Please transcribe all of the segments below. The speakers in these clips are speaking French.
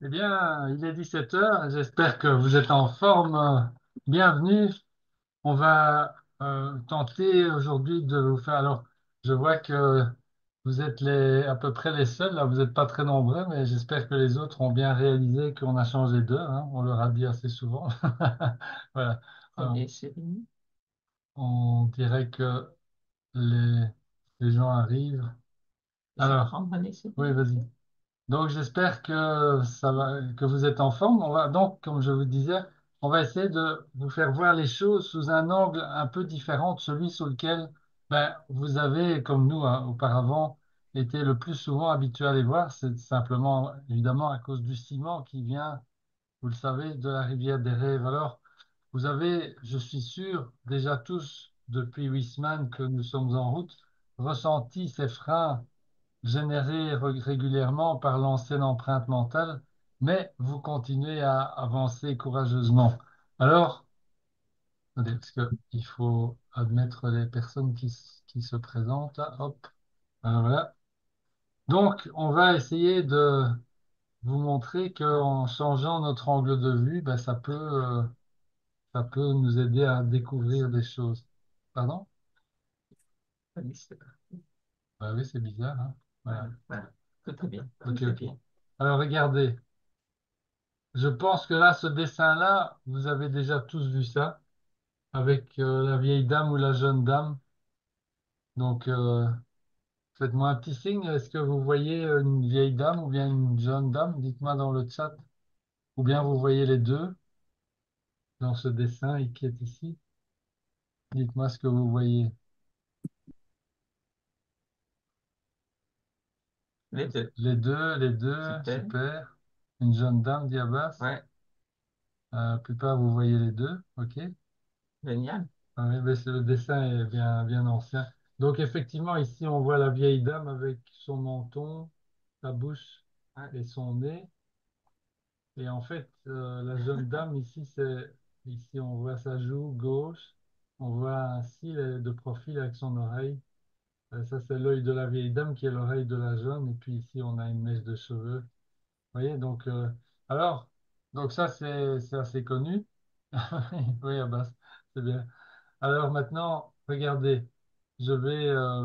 Eh bien, il est 17 heures. J'espère que vous êtes en forme. Bienvenue. On va tenter aujourd'hui de vous faire. Alors, je vois que vous êtes à peu près les seuls. Là, vous n'êtes pas très nombreux, mais j'espère que les autres ont bien réalisé qu'on a changé d'heure, hein. On leur a dit assez souvent. Voilà. Alors, Première série. on dirait que les, les gens arrivent. Je vais Alors, prendre un essai. oui, vas-y. Donc j'espère que ça va, que vous êtes en forme. On va donc, comme je vous disais, on va essayer de vous faire voir les choses sous un angle un peu différent de celui sur lequel vous avez, comme nous hein, auparavant, été le plus souvent habitué à les voir. C'est simplement, évidemment, à cause du ciment qui vient, vous le savez, de la rivière des rêves. Alors, vous avez, je suis sûr, déjà tous, depuis 8 semaines que nous sommes en route, ressenti ces freins généré régulièrement par l'ancienne empreinte mentale, mais vous continuez à avancer courageusement. Alors, attendez, parce qu'il faut admettre les personnes qui se présentent là. Hop, voilà. Donc, on va essayer de vous montrer qu'en changeant notre angle de vue, ça peut nous aider à découvrir des choses. Pardon? Oui, c'est parti. Bah oui, c'est bizarre, hein? Voilà. Voilà. Tout est bien. Ok, Tout est ok. bien. Alors, regardez. Je pense que là, ce dessin-là, vous avez déjà tous vu ça, avec la vieille dame ou la jeune dame. Donc, faites-moi un petit signe. Est-ce que vous voyez une vieille dame ou bien une jeune dame? Dites-moi dans le chat. Ou bien vous voyez les deux dans ce dessin qui est ici. Dites-moi ce que vous voyez. Les deux. Les deux, Super. super. Une jeune dame, dit Abbas. Ouais. La plupart, vous voyez les deux. OK. Génial. Ah oui, mais le dessin est bien, bien ancien. Donc, effectivement, ici, on voit la vieille dame avec son menton, sa bouche Ouais. et son nez. Et en fait, la jeune dame, ici, on voit sa joue gauche. On voit un cil de profil avec son oreille. Ça, c'est l'œil de la vieille dame qui est l'oreille de la jeune. Et puis ici, on a une mèche de cheveux. Vous voyez, donc, alors, donc ça, c'est assez connu. Oui, Abbas, c'est bien. Alors maintenant, regardez,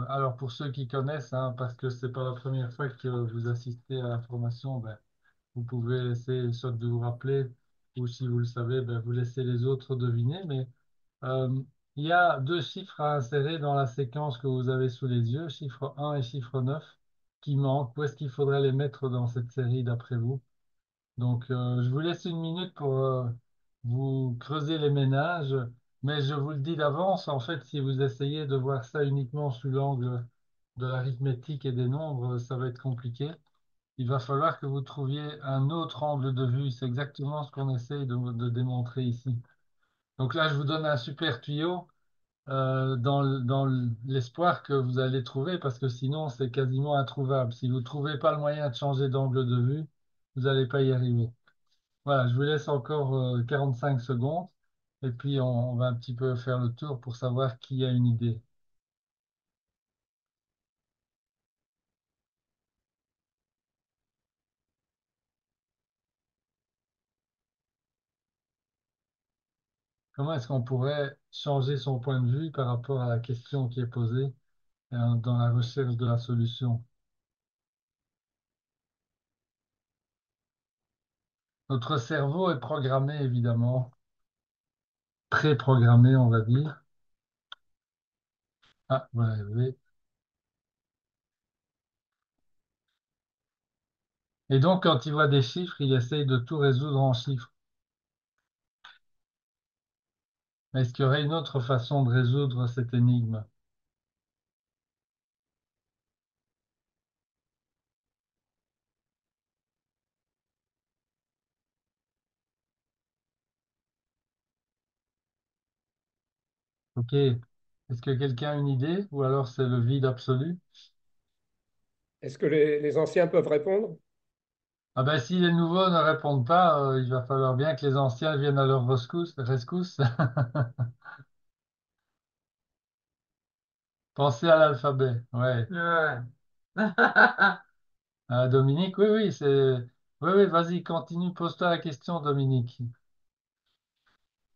alors pour ceux qui connaissent, hein, parce que c'est pas la première fois que vous assistez à la formation, vous pouvez essayer soit de vous rappeler, ou si vous le savez, vous laissez les autres deviner. Mais euh, il y a deux chiffres à insérer dans la séquence que vous avez sous les yeux, chiffre 1 et chiffre 9, qui manquent. Où est-ce qu'il faudrait les mettre dans cette série d'après vous? Donc, je vous laisse une minute pour vous creuser les ménages, mais je vous le dis d'avance, en fait, si vous essayez de voir ça uniquement sous l'angle de l'arithmétique et des nombres, ça va être compliqué. Il va falloir que vous trouviez un autre angle de vue. C'est exactement ce qu'on essaye de démontrer ici. Donc là, je vous donne un super tuyau dans l'espoir que vous allez trouver, parce que sinon, c'est quasiment introuvable. Si vous ne trouvez pas le moyen de changer d'angle de vue, vous n'allez pas y arriver. Voilà, je vous laisse encore 45 secondes et puis on va un petit peu faire le tour pour savoir qui a une idée. Comment est-ce qu'on pourrait changer son point de vue par rapport à la question qui est posée dans la recherche de la solution? Notre cerveau est programmé, évidemment, pré-programmé, on va dire. Ah, voilà, oui. Et donc, quand il voit des chiffres, il essaye de tout résoudre en chiffres. Est-ce qu'il y aurait une autre façon de résoudre cette énigme? Ok. Est-ce que quelqu'un a une idée ou alors c'est le vide absolu? Est-ce que les anciens peuvent répondre? Ah ben, si les nouveaux ne répondent pas, il va falloir bien que les anciens viennent à leur rescousse. Pensez à l'alphabet. Ouais. Ouais. Dominique, oui, oui, c'est. Oui, oui, vas-y, continue, pose-toi la question, Dominique.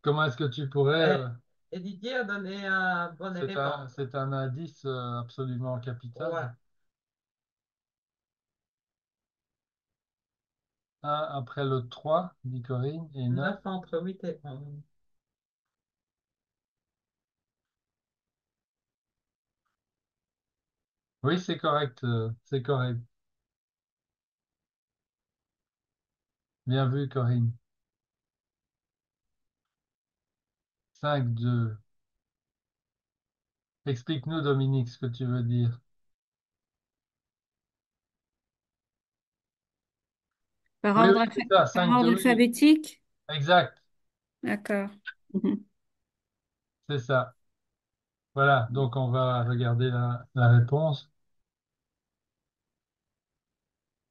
Comment est-ce que tu pourrais... Euh, et Didier a donné un bon élément. c'est un indice absolument capital. Ouais. Un après le 3, dit Corinne, et 9. 9 entre 8 et 11. Oui, c'est correct, c'est correct. Bien vu, Corinne. 5-2. Explique-nous, Dominique, ce que tu veux dire. Oui, oui, c'est ça, Par 5-2, ordre oui, alphabétique? exact, D'accord. Mhm. c'est ça. Voilà, donc on va regarder la réponse.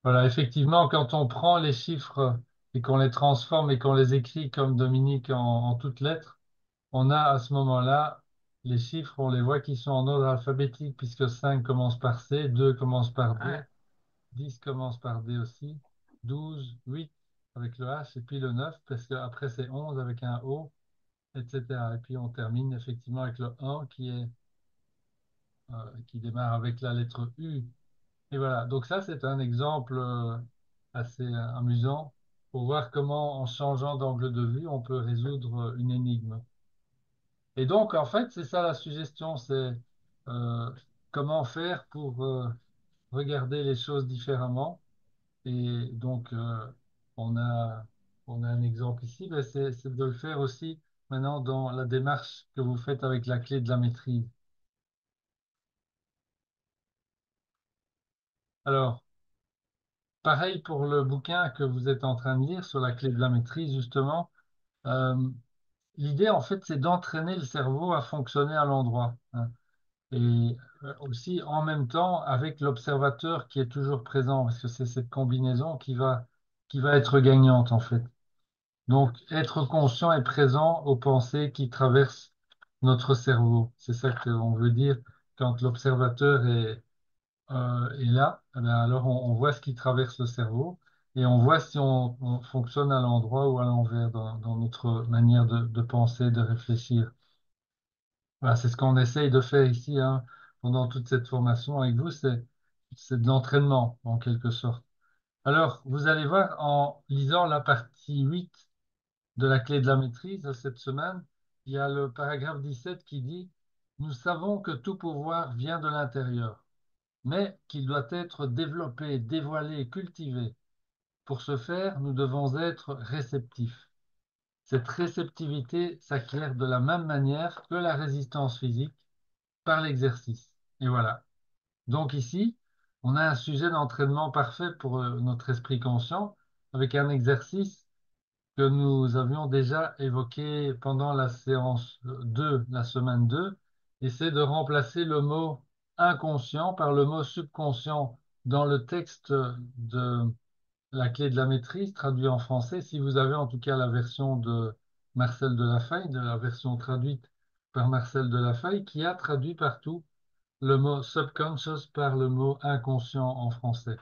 Voilà, effectivement, quand on prend les chiffres et qu'on les transforme et qu'on les écrit comme Dominique en toutes lettres, on a à ce moment-là les chiffres, on les voit qui sont en ordre alphabétique, puisque 5 commence par C, 2 commence par D, Ouais. 10 commence par D aussi, 12, 8 avec le H, et puis le 9, parce qu'après c'est 11 avec un O, etc. Et puis on termine effectivement avec le 1 qui démarre avec la lettre U. Et voilà, donc ça c'est un exemple assez amusant pour voir comment en changeant d'angle de vue, on peut résoudre une énigme. Et donc en fait, c'est ça la suggestion, c'est euh, comment faire pour regarder les choses différemment. Et donc on a, on a un exemple ici, mais c'est de le faire aussi maintenant dans la démarche que vous faites avec la clé de la maîtrise. Alors, pareil pour le bouquin que vous êtes en train de lire sur la clé de la maîtrise, justement. Euh, L'idée, en fait, c'est d'entraîner le cerveau à fonctionner à l'endroit, hein. Et aussi, en même temps, avec l'observateur qui est toujours présent, parce que c'est cette combinaison qui va être gagnante, en fait. Donc, être conscient et présent aux pensées qui traversent notre cerveau. C'est ça qu'on veut dire quand l'observateur est là, eh bien, alors on voit ce qui traverse le cerveau et on voit si on fonctionne à l'endroit ou à l'envers dans notre manière de penser, de réfléchir. Voilà, c'est ce qu'on essaye de faire ici, hein, pendant toute cette formation avec vous, c'est de l'entraînement en quelque sorte. Alors, vous allez voir en lisant la partie 8 de la clé de la maîtrise de cette semaine, il y a le paragraphe 17 qui dit: Nous savons que tout pouvoir vient de l'intérieur, mais qu'il doit être développé, dévoilé, cultivé. Pour ce faire, nous devons être réceptifs. Cette réceptivité s'acquiert de la même manière que la résistance physique, par l'exercice. Et voilà. Donc ici, on a un sujet d'entraînement parfait pour notre esprit conscient, avec un exercice que nous avions déjà évoqué pendant la séance 2, la semaine 2, et c'est de remplacer le mot inconscient par le mot subconscient dans le texte de la clé de la maîtrise, traduit en français. Si vous avez en tout cas la version de Marcel Delafaye, de la version traduite par Marcel Delafaye, qui a traduit partout le mot subconscious par le mot inconscient en français.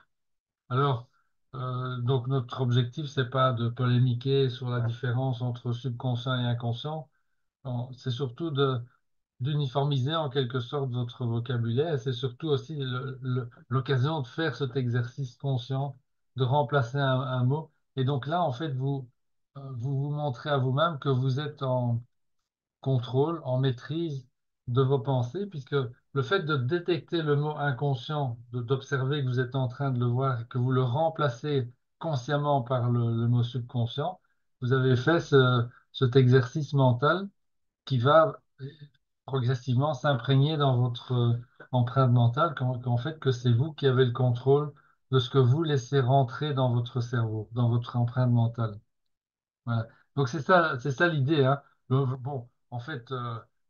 Alors, donc notre objectif, c'est pas de polémiquer sur la différence entre subconscient et inconscient. C'est surtout d'uniformiser en quelque sorte votre vocabulaire. C'est surtout aussi l'occasion de faire cet exercice conscient, de remplacer un mot. Et donc là, en fait, vous vous montrez à vous-même que vous êtes en contrôle, en maîtrise de vos pensées, puisque le fait de détecter le mot inconscient, d'observer que vous êtes en train de le voir, et que vous le remplacez consciemment par le mot subconscient, vous avez fait cet exercice mental qui va progressivement s'imprégner dans votre empreinte mentale, qu'en fait que c'est vous qui avez le contrôle de ce que vous laissez rentrer dans votre cerveau, dans votre empreinte mentale. Voilà. Donc c'est ça l'idée, hein. Bon, en fait,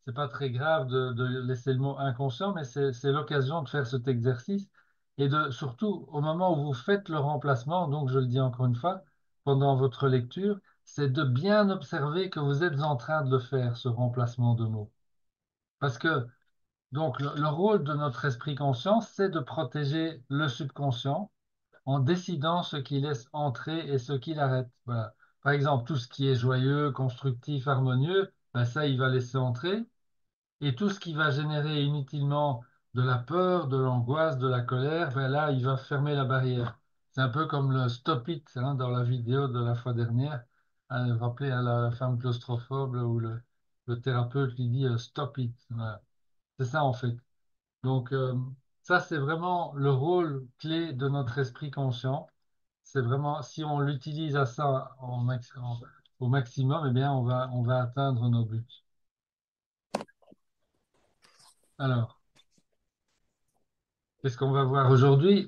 c'est pas très grave de laisser le mot inconscient, mais c'est l'occasion de faire cet exercice et de surtout au moment où vous faites le remplacement, donc je le dis encore une fois, pendant votre lecture, c'est de bien observer que vous êtes en train de le faire, ce remplacement de mots. Parce que donc le rôle de notre esprit conscient, c'est de protéger le subconscient en décidant ce qu'il laisse entrer et ce qu'il arrête. Voilà. Par exemple, tout ce qui est joyeux, constructif, harmonieux, ben ça, il va laisser entrer. Et tout ce qui va générer inutilement de la peur, de l'angoisse, de la colère, ben là, il va fermer la barrière. C'est un peu comme le stop it hein, dans la vidéo de la fois dernière. Vous vous rappelez à la femme claustrophobe où le thérapeute lui dit stop it. Voilà. C'est ça en fait. Donc, ça, c'est vraiment le rôle clé de notre esprit conscient. C'est vraiment, si on l'utilise à ça au maximum, eh bien, on va atteindre nos buts. Alors, qu'est-ce qu'on va voir aujourd'hui?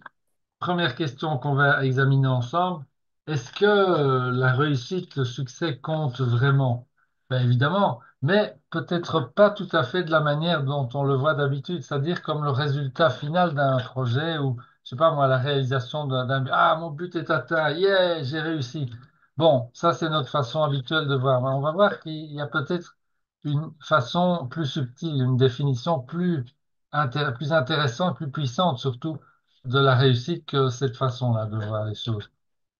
Première question qu'on va examiner ensemble. Est-ce que la réussite, le succès compte vraiment? Ben évidemment, mais peut-être pas tout à fait de la manière dont on le voit d'habitude, c'est-à-dire comme le résultat final d'un projet ou, je sais pas moi, la réalisation Ah, mon but est atteint, yeah, j'ai réussi. Bon, ça c'est notre façon habituelle de voir. Mais on va voir qu'il y a peut-être une façon plus subtile, une définition plus intéressante, plus puissante surtout de la réussite que cette façon-là de voir les choses.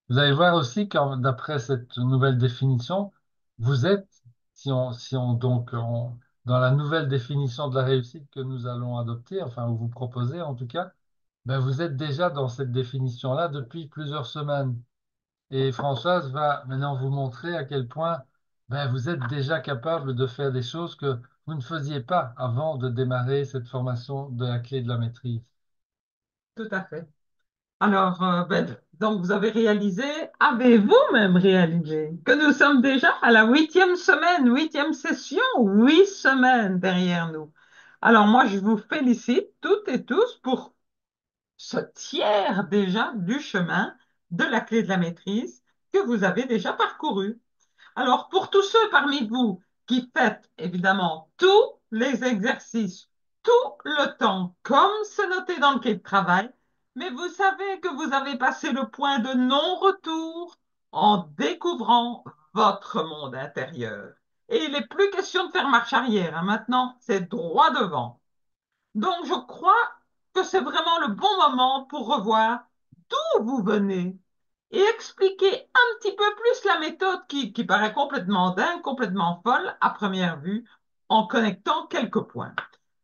Vous allez voir aussi que d'après cette nouvelle définition, vous êtes, si on donc dans la nouvelle définition de la réussite que nous allons adopter, enfin ou vous proposer en tout cas, ben vous êtes déjà dans cette définition-là depuis plusieurs semaines. Et Françoise va maintenant vous montrer à quel point ben, vous êtes déjà capable de faire des choses que vous ne faisiez pas avant de démarrer cette formation de la clé de la maîtrise. Tout à fait. Alors, donc vous avez réalisé, avez-vous même réalisé que nous sommes déjà à la huitième semaine, huitième session, 8 semaines derrière nous. Alors moi, je vous félicite toutes et tous pour ce tiers déjà du chemin de la clé de la maîtrise que vous avez déjà parcouru. Alors, pour tous ceux parmi vous qui faites évidemment tous les exercices, tout le temps, comme c'est noté dans le cahier de travail, mais vous savez que vous avez passé le point de non-retour en découvrant votre monde intérieur. Et il n'est plus question de faire marche arrière, hein. Maintenant, c'est droit devant. Donc, je crois que c'est vraiment le bon moment pour revoir d'où vous venez et expliquer un petit peu plus la méthode qui paraît complètement dingue, complètement folle à première vue, en connectant quelques points.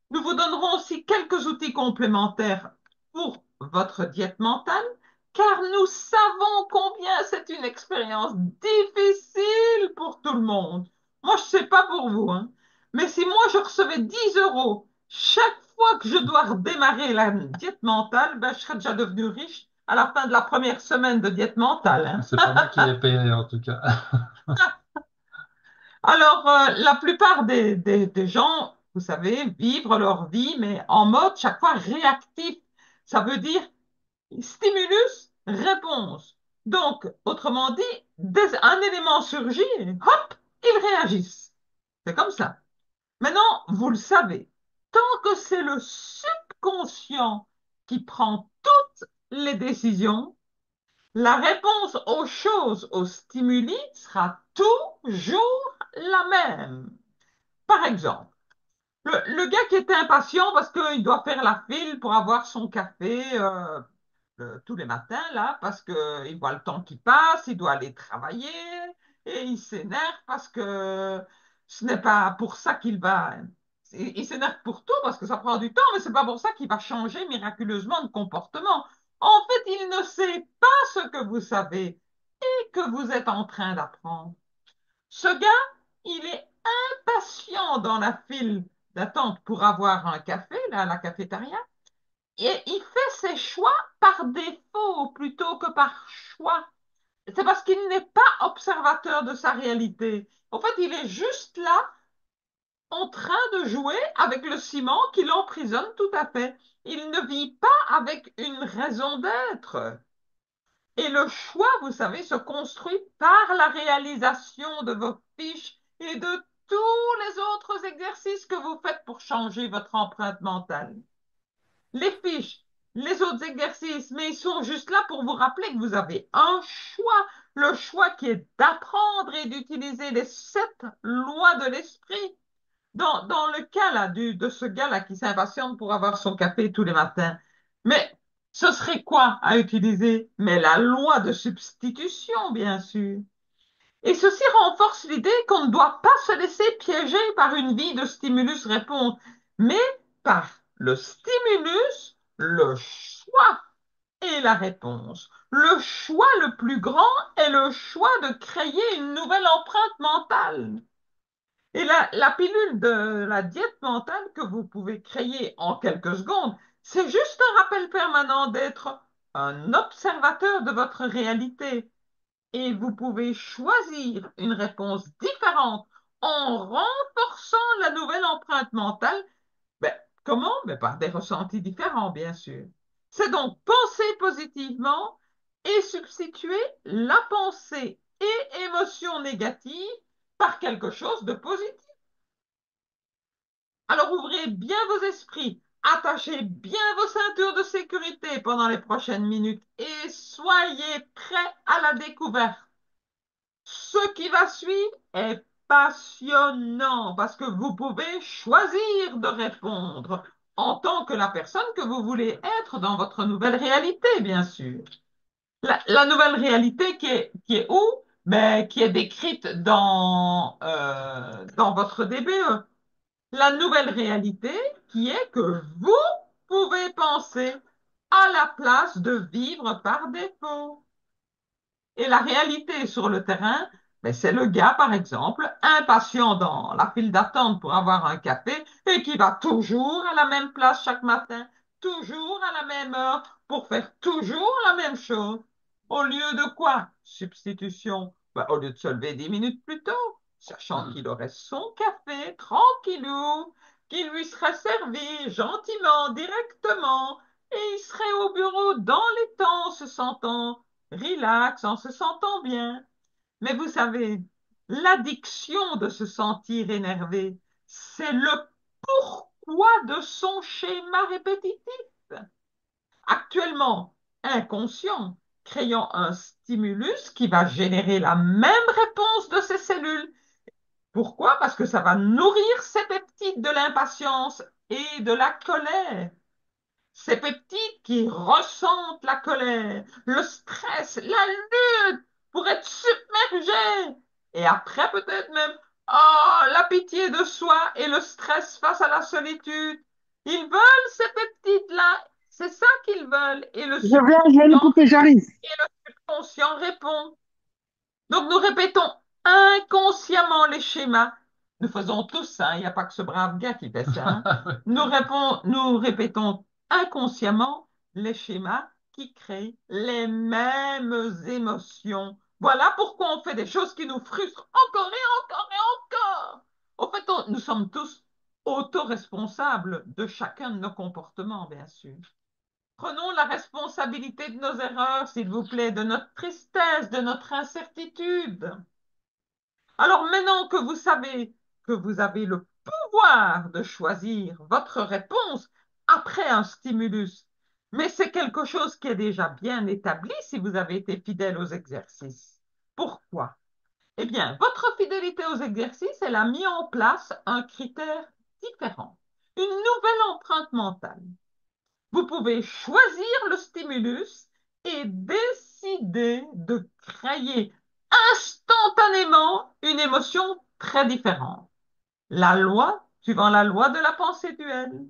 Nous vous donnerons aussi quelques outils complémentaires pour votre diète mentale, car nous savons combien c'est une expérience difficile pour tout le monde. Moi, je ne sais pas pour vous, hein, mais si moi je recevais 10 euros chaque fois que je dois redémarrer la diète mentale, ben, je serais déjà devenu riche à la fin de la première semaine de diète mentale, hein. C'est pas moi qui l'ai payé en tout cas. Alors, la plupart des gens, vous savez, vivent leur vie, mais en mode chaque fois réactif. Ça veut dire stimulus, réponse. Donc, autrement dit, un élément surgit, et hop, ils réagissent. C'est comme ça. Maintenant, vous le savez, tant que c'est le subconscient qui prend toutes les décisions, la réponse aux choses, aux stimuli, sera toujours la même. Par exemple, le gars qui est impatient parce qu'il doit faire la file pour avoir son café tous les matins, là, parce qu'il voit le temps qui passe, il doit aller travailler, et il s'énerve parce que ce n'est pas pour ça qu'il va. Il s'énerve pour tout parce que ça prend du temps, mais c'est pas pour ça qu'il va changer miraculeusement de comportement. En fait, il ne sait pas ce que vous savez et que vous êtes en train d'apprendre. Ce gars, il est impatient dans la file d'attente pour avoir un café, là, à la cafétéria, et il fait ses choix par défaut plutôt que par choix. C'est parce qu'il n'est pas observateur de sa réalité. En fait, il est juste là en train de jouer avec le ciment qui l'emprisonne tout à fait. Il ne vit pas avec une raison d'être. Et le choix, vous savez, se construit par la réalisation de vos fiches et de tous les autres exercices que vous faites pour changer votre empreinte mentale. Les fiches, les autres exercices, mais ils sont juste là pour vous rappeler que vous avez un choix, le choix qui est d'apprendre et d'utiliser les 7 lois de l'esprit. Dans le cas là, de ce gars-là qui s'impatiente pour avoir son café tous les matins, mais Ce serait quoi à utiliser? Mais la loi de substitution, bien sûr. Et ceci renforce l'idée qu'on ne doit pas se laisser piéger par une vie de stimulus-réponse, mais par le stimulus, le choix et la réponse. Le choix le plus grand est le choix de créer une nouvelle empreinte mentale. Et la pilule de la diète mentale que vous pouvez créer en quelques secondes, c'est juste un rappel permanent d'être un observateur de votre réalité. Et vous pouvez choisir une réponse différente en renforçant la nouvelle empreinte mentale. Ben, comment? Ben, par des ressentis différents, bien sûr. C'est donc penser positivement et substituer la pensée et émotion négative par quelque chose de positif. Alors ouvrez bien vos esprits, attachez bien vos ceintures de sécurité pendant les prochaines minutes et soyez prêts à la découverte. Ce qui va suivre est passionnant parce que vous pouvez choisir de répondre en tant que la personne que vous voulez être dans votre nouvelle réalité, bien sûr. La nouvelle réalité qui est où? Ben, qui est décrite dans votre DBE. La nouvelle réalité qui est que vous pouvez penser à la place de vivre par défaut. Et la réalité sur le terrain, ben, c'est le gars, par exemple, impatient dans la file d'attente pour avoir un café et qui va toujours à la même place chaque matin, toujours à la même heure, pour faire toujours la même chose. Au lieu de quoi? Substitution. Ben, au lieu de se lever 10 minutes plus tôt, sachant qu'il aurait son café tranquillou, qu'il lui serait servi gentiment, directement, et il serait au bureau dans les temps, se sentant relax, en se sentant bien. Mais vous savez, l'addiction de se sentir énervé, c'est le pourquoi de son schéma répétitif. Actuellement, inconscient, créant un stimulus qui va générer la même réponse de ces cellules. Pourquoi? Parce que ça va nourrir ces peptides de l'impatience et de la colère. Ces peptides qui ressentent la colère, le stress, la lutte pour être submergés. Et après, peut-être même, oh, la pitié de soi et le stress face à la solitude. Ils veulent ces peptides-là. C'est ça qu'ils veulent. Et le Je vais le subconscient, couper, j'arrive. et le subconscient répond. Donc nous répétons inconsciemment les schémas. Nous faisons tous ça, il n'y a pas que ce brave gars qui fait ça. Hein. Nous répétons inconsciemment les schémas qui créent les mêmes émotions. Voilà pourquoi on fait des choses qui nous frustrent encore et encore et encore. En fait, nous sommes tous autoresponsables de chacun de nos comportements, bien sûr. Prenons la responsabilité de nos erreurs, s'il vous plaît, de notre tristesse, de notre incertitude. Alors maintenant que vous savez que vous avez le pouvoir de choisir votre réponse après un stimulus, mais c'est quelque chose qui est déjà bien établi si vous avez été fidèle aux exercices. Pourquoi? Eh bien, votre fidélité aux exercices, elle a mis en place un critère différent, une nouvelle empreinte mentale. Vous pouvez choisir le stimulus et décider de créer instantanément une émotion très différente. Suivant la loi de la pensée duelle.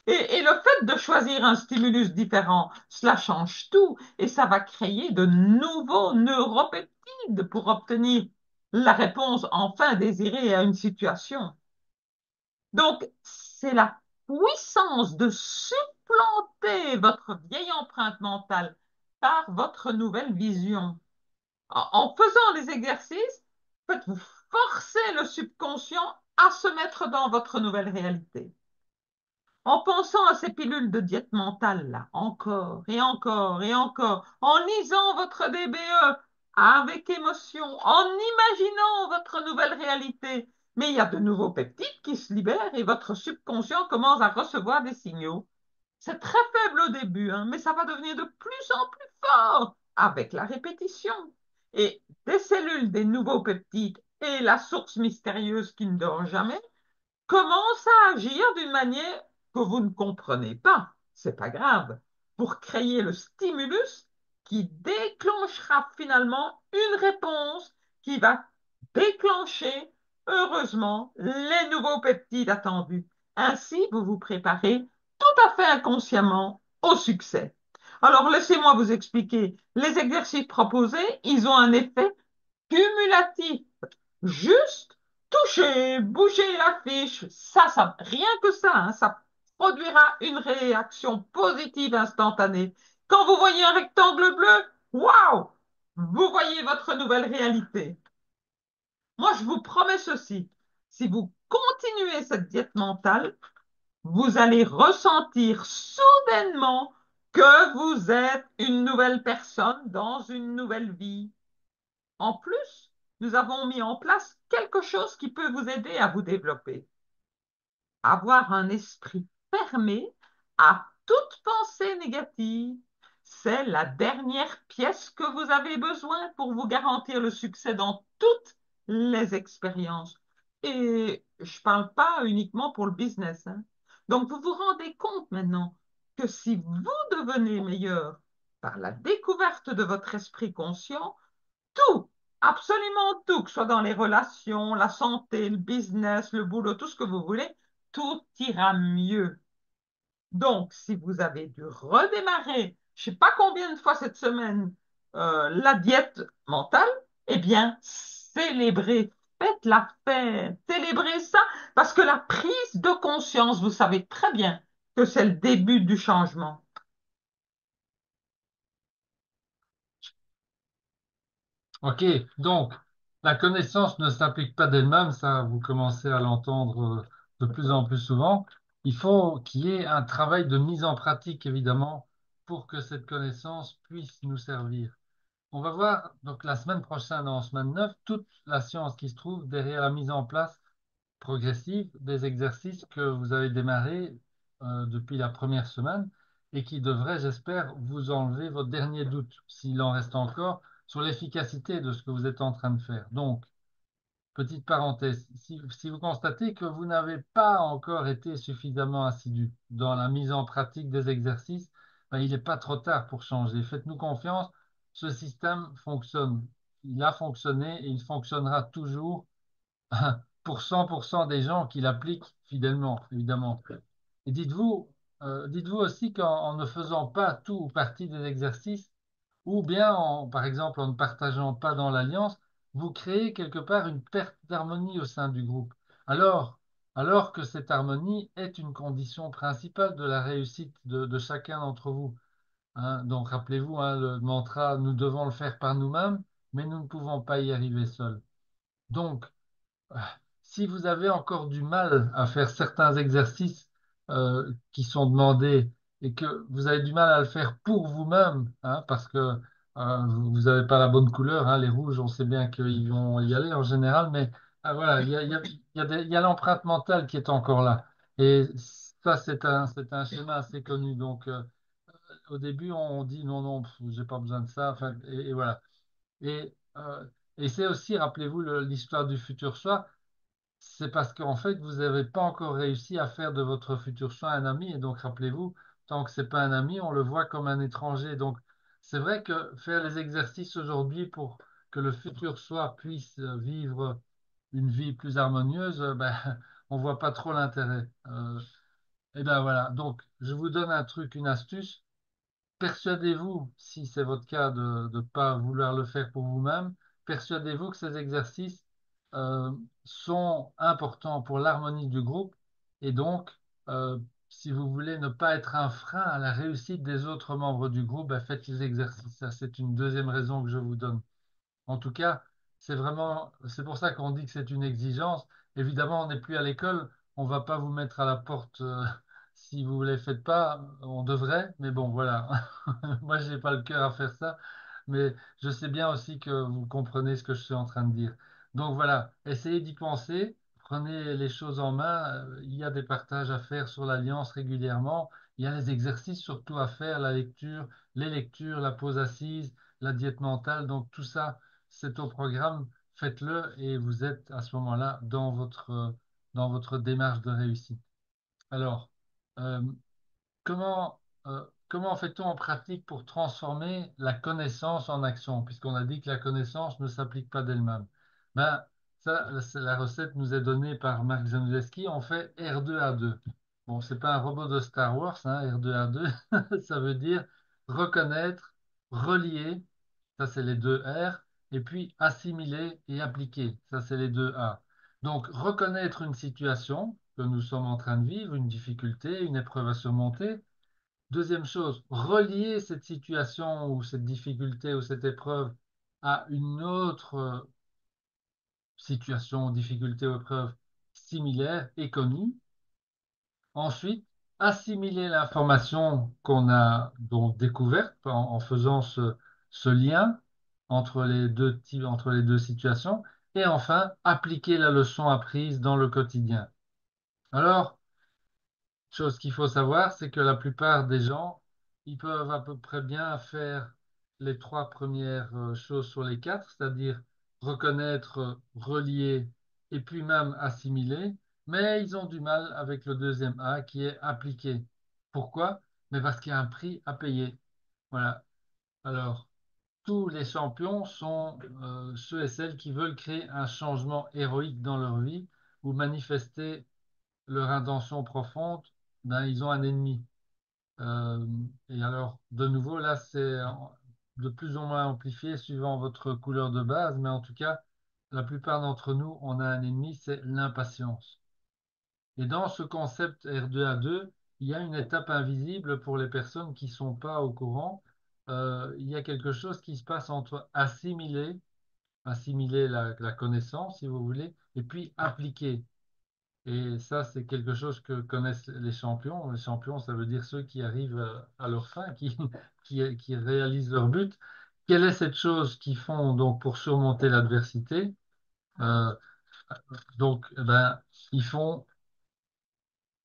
Et le fait de choisir un stimulus différent, cela change tout et ça va créer de nouveaux neuropeptides pour obtenir la réponse enfin désirée à une situation. Donc, c'est la puissance de supplanter votre vieille empreinte mentale par votre nouvelle vision. En faisant les exercices, en fait, vous forcez le subconscient à se mettre dans votre nouvelle réalité. En pensant à ces pilules de diète mentale, là, encore et encore et encore, en lisant votre DBE avec émotion, en imaginant votre nouvelle réalité. Mais il y a de nouveaux peptides qui se libèrent et votre subconscient commence à recevoir des signaux. C'est très faible au début, hein, mais ça va devenir de plus en plus fort avec la répétition. Et des cellules des nouveaux peptides et la source mystérieuse qui ne dort jamais commencent à agir d'une manière que vous ne comprenez pas. C'est pas grave. pour créer le stimulus qui déclenchera finalement une réponse qui va déclencher, heureusement, les nouveaux peptides attendus. Ainsi, vous vous préparez tout à fait inconsciemment au succès. Alors, laissez-moi vous expliquer. Les exercices proposés, ils ont un effet cumulatif. Juste toucher, bouger la fiche, rien que ça, hein, ça produira une réaction positive instantanée. Quand vous voyez un rectangle bleu, waouh, vous voyez votre nouvelle réalité. Moi, je vous promets ceci. Si vous continuez cette diète mentale, vous allez ressentir soudainement que vous êtes une nouvelle personne dans une nouvelle vie. En plus, nous avons mis en place quelque chose qui peut vous aider à vous développer. Avoir un esprit fermé à toute pensée négative, c'est la dernière pièce que vous avez besoin pour vous garantir le succès dans toutes les expériences. Et je ne parle pas uniquement pour le business, hein. Donc, vous vous rendez compte maintenant que si vous devenez meilleur par la découverte de votre esprit conscient, tout, absolument tout, que ce soit dans les relations, la santé, le business, le boulot, tout ce que vous voulez, tout ira mieux. Donc, si vous avez dû redémarrer, je ne sais pas combien de fois cette semaine, la diète mentale, eh bien, célébrez, faites la fête, célébrez ça, parce que la prise de conscience, vous savez très bien que c'est le début du changement. Ok, donc la connaissance ne s'applique pas d'elle-même, ça vous commencez à l'entendre de plus en plus souvent. Il faut qu'il y ait un travail de mise en pratique, évidemment, pour que cette connaissance puisse nous servir. On va voir donc la semaine prochaine, en semaine 9, toute la science qui se trouve derrière la mise en place progressive des exercices que vous avez démarrés depuis la première semaine et qui devraient, j'espère, vous enlever votre dernier doute, s'il en reste encore, sur l'efficacité de ce que vous êtes en train de faire. Donc, petite parenthèse, si vous constatez que vous n'avez pas encore été suffisamment assidu dans la mise en pratique des exercices, ben, il n'est pas trop tard pour changer. Faites-nous confiance, ce système fonctionne. Il a fonctionné et il fonctionnera toujours pour 100% des gens qui l'appliquent fidèlement, évidemment. Et dites-vous aussi qu'en ne faisant pas tout ou partie des exercices, ou bien, par exemple, en ne partageant pas dans l'alliance, vous créez quelque part une perte d'harmonie au sein du groupe. Alors que cette harmonie est une condition principale de la réussite de chacun d'entre vous. Hein. Donc, rappelez-vous, hein, le mantra, nous devons le faire par nous-mêmes, mais nous ne pouvons pas y arriver seuls. Donc, si vous avez encore du mal à faire certains exercices qui sont demandés et que vous avez du mal à le faire pour vous-même, hein, parce que vous n'avez pas la bonne couleur, hein, les rouges, on sait bien qu'ils vont y aller en général, mais voilà, il y a l'empreinte mentale qui est encore là. Et ça, c'est un schéma assez connu. Donc, au début, on dit non, non, j'ai pas besoin de ça. Enfin, et voilà. Et c'est aussi, rappelez-vous, l'histoire du futur soi. C'est parce qu'en fait, vous n'avez pas encore réussi à faire de votre futur soi un ami. Et donc, rappelez-vous, tant que c'est pas un ami, on le voit comme un étranger. Donc, c'est vrai que faire les exercices aujourd'hui pour que le futur soi puisse vivre une vie plus harmonieuse, ben, on voit pas trop l'intérêt. Et ben voilà. Donc, je vous donne un truc, une astuce. Persuadez-vous, si c'est votre cas, de ne pas vouloir le faire pour vous-même, persuadez-vous que ces exercices euh, sont importants pour l'harmonie du groupe et donc, euh, si vous voulez ne pas être un frein à la réussite des autres membres du groupe, ben, faites les exercices. Ça, c'est une deuxième raison que je vous donne. En tout cas, c'est pour ça qu'on dit que c'est une exigence. Évidemment, on n'est plus à l'école, on va pas vous mettre à la porte si vous ne les faites pas. On devrait, mais bon, voilà. Moi, je n'ai pas le cœur à faire ça, mais je sais bien aussi que vous comprenez ce que je suis en train de dire. Donc voilà, essayez d'y penser, prenez les choses en main. Il y a des partages à faire sur l'Alliance régulièrement. Il y a les exercices surtout à faire, la lecture, les lectures, la pause assise, la diète mentale. Donc tout ça c'est au programme, faites-le et vous êtes à ce moment-là dans votre démarche de réussite. Alors, euh, comment comment fait-on en pratique pour transformer la connaissance en action, puisqu'on a dit que la connaissance ne s'applique pas d'elle-même? Ben, ça, la recette nous est donnée par Marc Zagorski. On fait R2A2. Bon, c'est pas un robot de Star Wars, hein, R2A2. Ça veut dire reconnaître, relier, ça c'est les deux R, et puis assimiler et appliquer, ça c'est les deux A. Donc, reconnaître une situation que nous sommes en train de vivre, une difficulté, une épreuve à surmonter. Deuxième chose, relier cette situation ou cette difficulté ou cette épreuve à une autre situation, difficulté ou épreuve similaire et connue. Ensuite, assimiler l'information qu'on a donc découverte en faisant ce lien entre les deux types, entre les deux situations. Et enfin, appliquer la leçon apprise dans le quotidien. Alors, chose qu'il faut savoir, c'est que la plupart des gens, ils peuvent à peu près bien faire les trois premières choses sur les quatre, c'est-à-dire reconnaître, relier et puis même assimiler, mais ils ont du mal avec le deuxième A qui est appliquer. Pourquoi? Mais parce qu'il y a un prix à payer. Voilà. Alors, tous les champions sont ceux et celles qui veulent créer un changement héroïque dans leur vie ou manifester leur intention profonde, ben, ils ont un ennemi. Euh, et alors, de nouveau, là, c'est de plus en moins amplifié suivant votre couleur de base, mais en tout cas, la plupart d'entre nous, on a un ennemi, c'est l'impatience. Et dans ce concept R2A2, il y a une étape invisible pour les personnes qui ne sont pas au courant. Il y a quelque chose qui se passe entre assimiler la connaissance, si vous voulez, et puis appliquer. Et ça, c'est quelque chose que connaissent les champions. Les champions, ça veut dire ceux qui arrivent à leur fin, qui réalisent leur but. Quelle est cette chose qu'ils font donc pour surmonter l'adversité? Euh, donc, eh ben, ils font,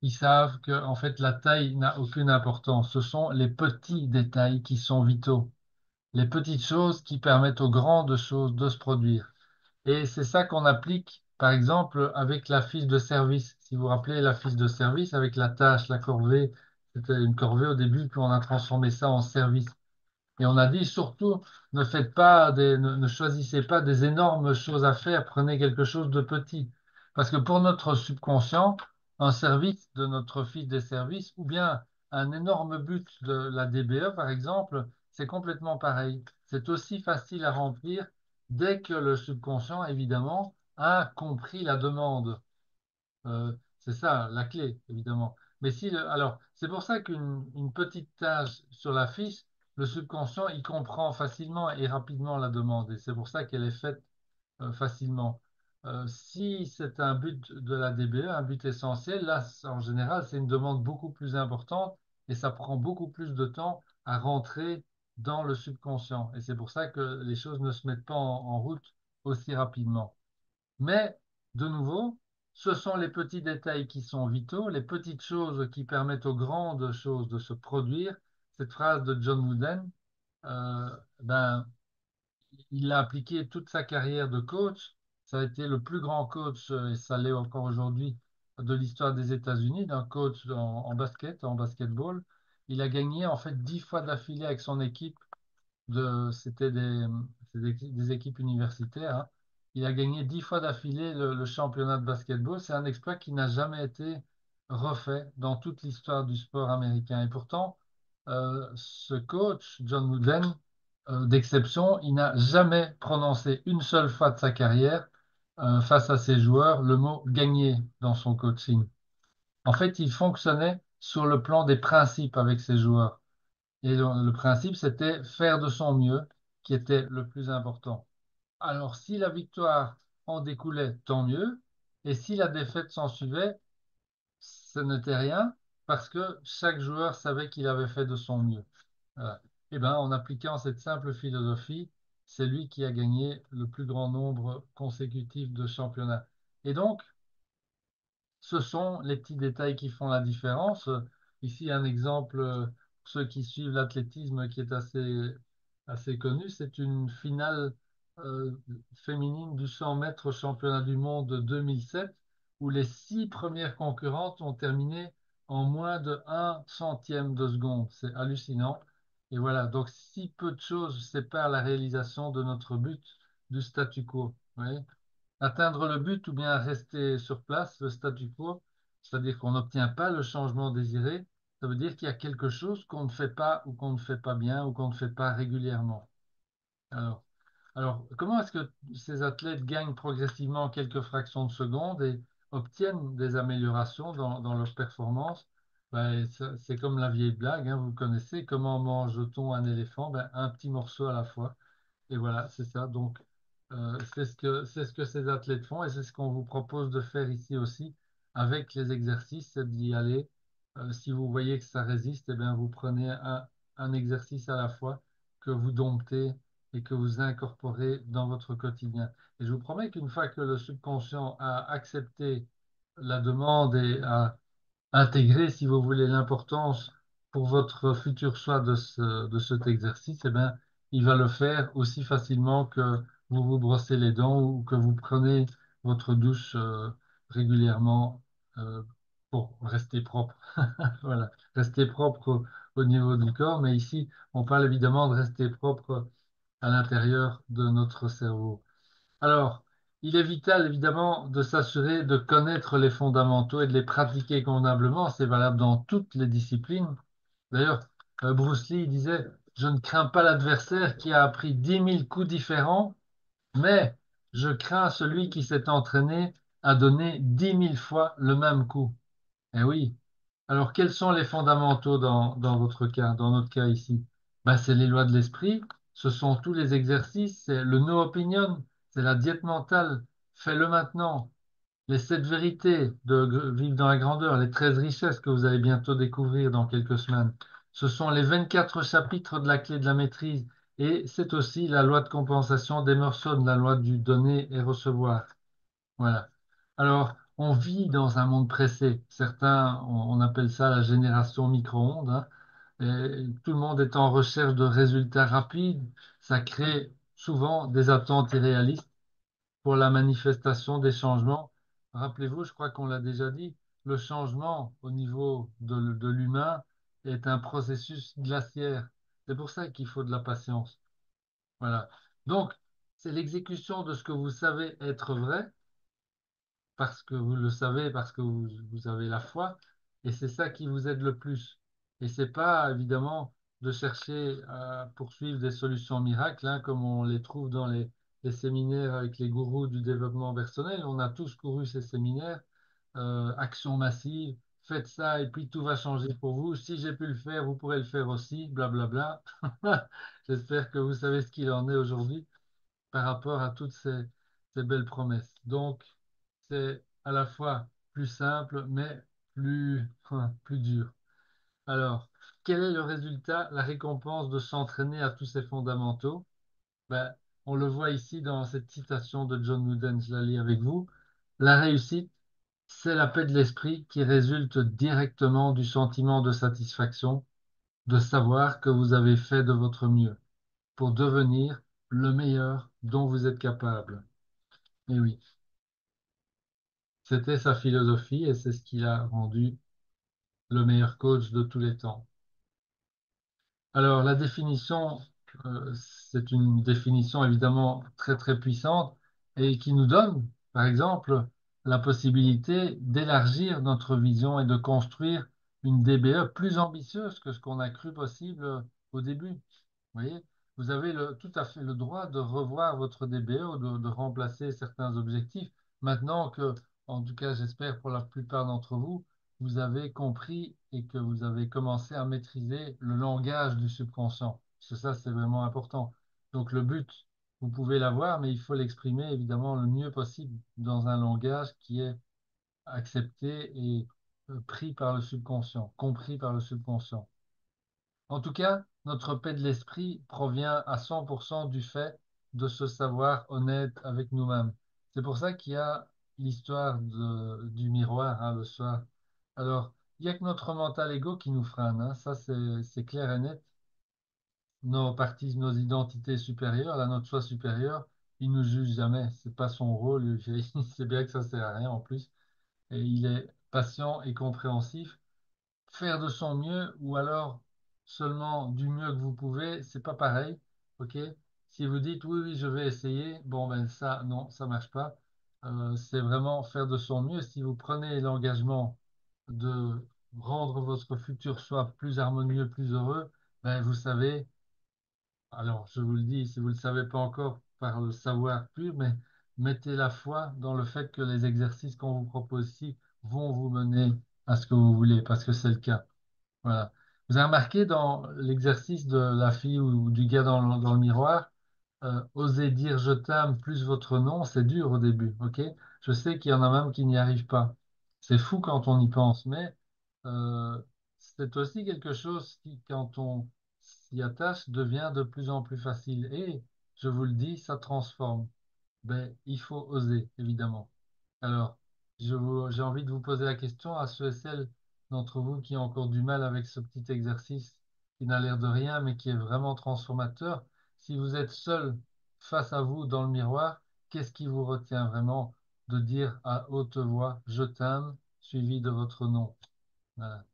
ils savent que en fait la taille n'a aucune importance. Ce sont les petits détails qui sont vitaux, les petites choses qui permettent aux grandes choses de se produire. Et c'est ça qu'on applique, par exemple, avec la fiche de service. Si vous vous rappelez la fiche de service avec la tâche, la corvée, c'était une corvée au début, puis on a transformé ça en service. Et on a dit surtout, ne choisissez pas des énormes choses à faire, prenez quelque chose de petit. Parce que pour notre subconscient, un service de notre fiche des services, ou bien un énorme but de la DBE, par exemple, c'est complètement pareil. C'est aussi facile à remplir dès que le subconscient, évidemment, a compris la demande. C'est ça, la clé, évidemment. Mais si alors, c'est pour ça une petite tâche sur la fiche, le subconscient, il comprend facilement et rapidement la demande. Et c'est pour ça qu'elle est faite facilement. Si c'est un but de la DBE, un but essentiel, là, en général, c'est une demande beaucoup plus importante et ça prend beaucoup plus de temps à rentrer dans le subconscient. Et c'est pour ça que les choses ne se mettent pas en route aussi rapidement. Mais, de nouveau, ce sont les petits détails qui sont vitaux, les petites choses qui permettent aux grandes choses de se produire. Cette phrase de John Wooden, euh, ben, il l'a appliqué toute sa carrière de coach. Ça a été le plus grand coach, et ça l'est encore aujourd'hui, de l'histoire des États-Unis, d'un coach en basket, en basketball. Il a gagné en fait 10 fois d'affilée avec son équipe c'était des équipes universitaires, hein. Il a gagné 10 fois d'affilée le championnat de basketball. C'est un exploit qui n'a jamais été refait dans toute l'histoire du sport américain. Et pourtant, ce coach, John Wooden, d'exception, il n'a jamais prononcé une seule fois de sa carrière, face à ses joueurs, le mot gagner dans son coaching. En fait, il fonctionnait sur le plan des principes avec ses joueurs. Et le principe, c'était faire de son mieux, qui était le plus important. Alors, si la victoire en découlait, tant mieux. Et si la défaite s'en suivait, ce n'était rien, parce que chaque joueur savait qu'il avait fait de son mieux. Voilà. Eh bien, en appliquant cette simple philosophie, c'est lui qui a gagné le plus grand nombre consécutif de championnats. Et donc, ce sont les petits détails qui font la différence. Ici, un exemple, pour ceux qui suivent l'athlétisme qui est assez connu, c'est une finale euh, féminine du 100 mètres au championnat du monde 2007, où les 6 premières concurrentes ont terminé en moins de un centième de seconde. C'est hallucinant. Et voilà, donc si peu de choses séparent la réalisation de notre but du statu quo. Vous voyez. Atteindre le but ou bien rester sur place, le statu quo, c'est-à-dire qu'on n'obtient pas le changement désiré, ça veut dire qu'il y a quelque chose qu'on ne fait pas ou qu'on ne fait pas bien ou qu'on ne fait pas régulièrement. Alors, comment est-ce que ces athlètes gagnent progressivement quelques fractions de seconde et obtiennent des améliorations dans leur performance? Ben, c'est comme la vieille blague, hein, vous connaissez, comment mange-t-on un éléphant? Ben, un petit morceau à la fois. Et voilà, c'est ça. Donc, c'est ce que ces athlètes font et c'est ce qu'on vous propose de faire ici aussi avec les exercices, c'est d'y aller. Si vous voyez que ça résiste, eh bien, vous prenez un exercice à la fois que vous domptez et que vous incorporez dans votre quotidien. Et je vous promets qu'une fois que le subconscient a accepté la demande et a intégrer, si vous voulez, l'importance pour votre futur choix de cet exercice, eh bien, il va le faire aussi facilement que vous vous brossez les dents ou que vous prenez votre douche régulièrement euh, pour rester propre. Voilà, rester propre au niveau du corps, mais ici, on parle évidemment de rester propre à l'intérieur de notre cerveau. Alors, il est vital, évidemment, de s'assurer de connaître les fondamentaux et de les pratiquer convenablement. C'est valable dans toutes les disciplines. D'ailleurs, Bruce Lee disait, je ne crains pas l'adversaire qui a appris 10 000 coups différents, mais je crains celui qui s'est entraîné à donner 10 000 fois le même coup. Eh oui. Alors, quels sont les fondamentaux dans votre cas, dans notre cas ici? Ben, c'est les lois de l'esprit, ce sont tous les exercices, c'est le no opinion, c'est la diète mentale, fais-le maintenant, les 7 vérités de vivre dans la grandeur, les 13 richesses que vous allez bientôt découvrir dans quelques semaines. Ce sont les 24 chapitres de la clé de la maîtrise et c'est aussi la loi de compensation d'Emerson, la loi du donner et recevoir. Voilà. Alors, on vit dans un monde pressé. Certains, on appelle ça la génération micro-ondes, hein. Et tout le monde est en recherche de résultats rapides. Ça crée souvent des attentes irréalistes pour la manifestation des changements. Rappelez-vous, je crois qu'on l'a déjà dit, le changement au niveau de l'humain est un processus glaciaire. C'est pour ça qu'il faut de la patience. Voilà. Donc, c'est l'exécution de ce que vous savez être vrai parce que vous le savez, parce que vous avez la foi, et c'est ça qui vous aide le plus. Et c'est pas évidemment de chercher à poursuivre des solutions miracles, hein, comme on les trouve dans les séminaires avec les gourous du développement personnel. On a tous couru ces séminaires, action massive, faites ça et puis tout va changer pour vous. Si j'ai pu le faire, vous pourrez le faire aussi, blablabla. J'espère que vous savez ce qu'il en est aujourd'hui par rapport à toutes ces belles promesses. Donc, c'est à la fois plus simple, mais plus dur. Alors, quel est le résultat, la récompense de s'entraîner à tous ces fondamentaux? Ben, on le voit ici dans cette citation de John Wooden, je la lis avec vous. La réussite, c'est la paix de l'esprit qui résulte directement du sentiment de satisfaction, de savoir que vous avez fait de votre mieux pour devenir le meilleur dont vous êtes capable. Et oui, c'était sa philosophie et c'est ce qui l'a rendu le meilleur coach de tous les temps. Alors, la définition, c'est une définition évidemment très très puissante et qui nous donne, par exemple, la possibilité d'élargir notre vision et de construire une DBE plus ambitieuse que ce qu'on a cru possible au début. Vous voyez, vous avez tout à fait le droit de revoir votre DBE ou de remplacer certains objectifs. Maintenant que, en tout cas, j'espère pour la plupart d'entre vous, vous avez compris et que vous avez commencé à maîtriser le langage du subconscient. Parce que ça, c'est vraiment important. Donc, le but, vous pouvez l'avoir, mais il faut l'exprimer évidemment le mieux possible dans un langage qui est accepté et pris par le subconscient, compris par le subconscient. En tout cas, notre paix de l'esprit provient à 100% du fait de se savoir honnête avec nous-mêmes. C'est pour ça qu'il y a l'histoire du miroir, hein, le soir. Alors, il n'y a que notre mental ego qui nous freine, hein, ça c'est clair et net. Nos parties, nos identités supérieures, là, notre soi supérieur, il nous juge jamais. C'est pas son rôle. Il sait bien que ça sert à rien en plus. Et il est patient et compréhensif. faire de son mieux ou alors seulement du mieux que vous pouvez, c'est pas pareil. OK? Si vous dites oui, oui, je vais essayer, bon, ben ça, non, ça marche pas. C'est vraiment faire de son mieux. Si vous prenez l'engagement de rendre votre futur soit plus harmonieux, plus heureux, ben vous savez, alors je vous le dis, si vous ne le savez pas encore par le savoir pur, mais mettez la foi dans le fait que les exercices qu'on vous propose ici vont vous mener à ce que vous voulez, parce que c'est le cas. Voilà. Vous avez remarqué dans l'exercice de la fille ou du gars dans le miroir, oser dire je t'aime plus votre nom, c'est dur au début, ok? Je sais qu'il y en a même qui n'y arrivent pas. C'est fou quand on y pense, mais euh, c'est aussi quelque chose qui, quand on s'y attache, devient de plus en plus facile. Et je vous le dis, ça transforme. Ben, il faut oser, évidemment. Alors, j'ai envie de vous poser la question à ceux et celles d'entre vous qui ont encore du mal avec ce petit exercice qui n'a l'air de rien, mais qui est vraiment transformateur. Si vous êtes seul face à vous dans le miroir, qu'est-ce qui vous retient vraiment de dire à haute voix, je t'aime, suivi de votre nom? Voilà.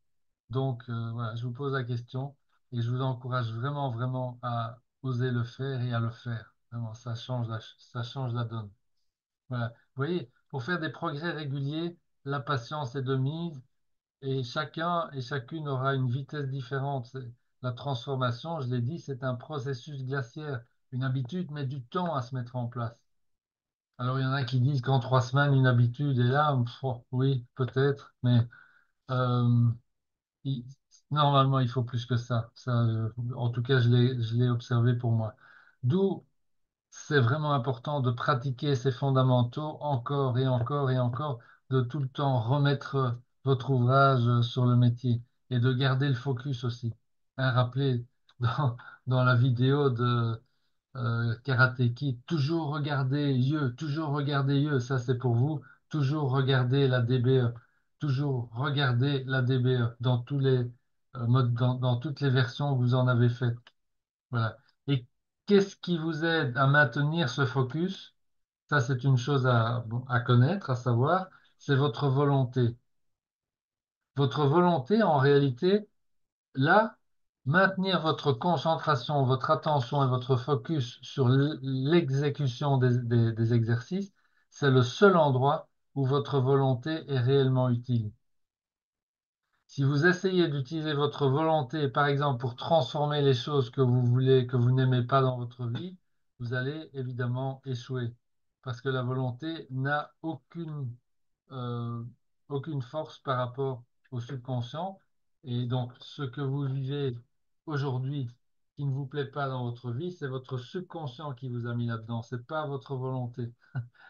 Donc, voilà, je vous pose la question et je vous encourage vraiment, vraiment à oser le faire et à le faire. Vraiment, ça change la donne. Voilà. Vous voyez, pour faire des progrès réguliers, la patience est de mise et chacun et chacune aura une vitesse différente. La transformation, je l'ai dit, c'est un processus glaciaire. Une habitude met du temps à se mettre en place. Alors, il y en a qui disent qu'en 3 semaines, une habitude est là. Oh, oui, peut-être, mais euh, il- normalement, il faut plus que ça. En tout cas, je l'ai observé pour moi. D'où c'est vraiment important de pratiquer ces fondamentaux encore et encore et encore, de tout le temps remettre votre ouvrage sur le métier et de garder le focus aussi. Hein, rappelez dans, dans la vidéo de Karate Kid, toujours regarder yeux, ça c'est pour vous, toujours regarder la DBE, toujours regarder la DBE dans tous les modes, dans toutes les versions que vous en avez faites. Voilà. Et qu'est-ce qui vous aide à maintenir ce focus? Ça, c'est une chose bon, à connaître, à savoir, c'est votre volonté. Votre volonté, en réalité, là, maintenir votre concentration, votre attention et votre focus sur l'exécution des exercices, c'est le seul endroit où votre volonté est réellement utile. Si vous essayez d'utiliser votre volonté, par exemple, pour transformer les choses que vous voulez, que vous n'aimez pas dans votre vie, vous allez évidemment échouer. Parce que la volonté n'a euh, aucune force par rapport au subconscient. Et donc, ce que vous vivez aujourd'hui qui ne vous plaît pas dans votre vie, c'est votre subconscient qui vous a mis là-dedans. C'est pas votre volonté.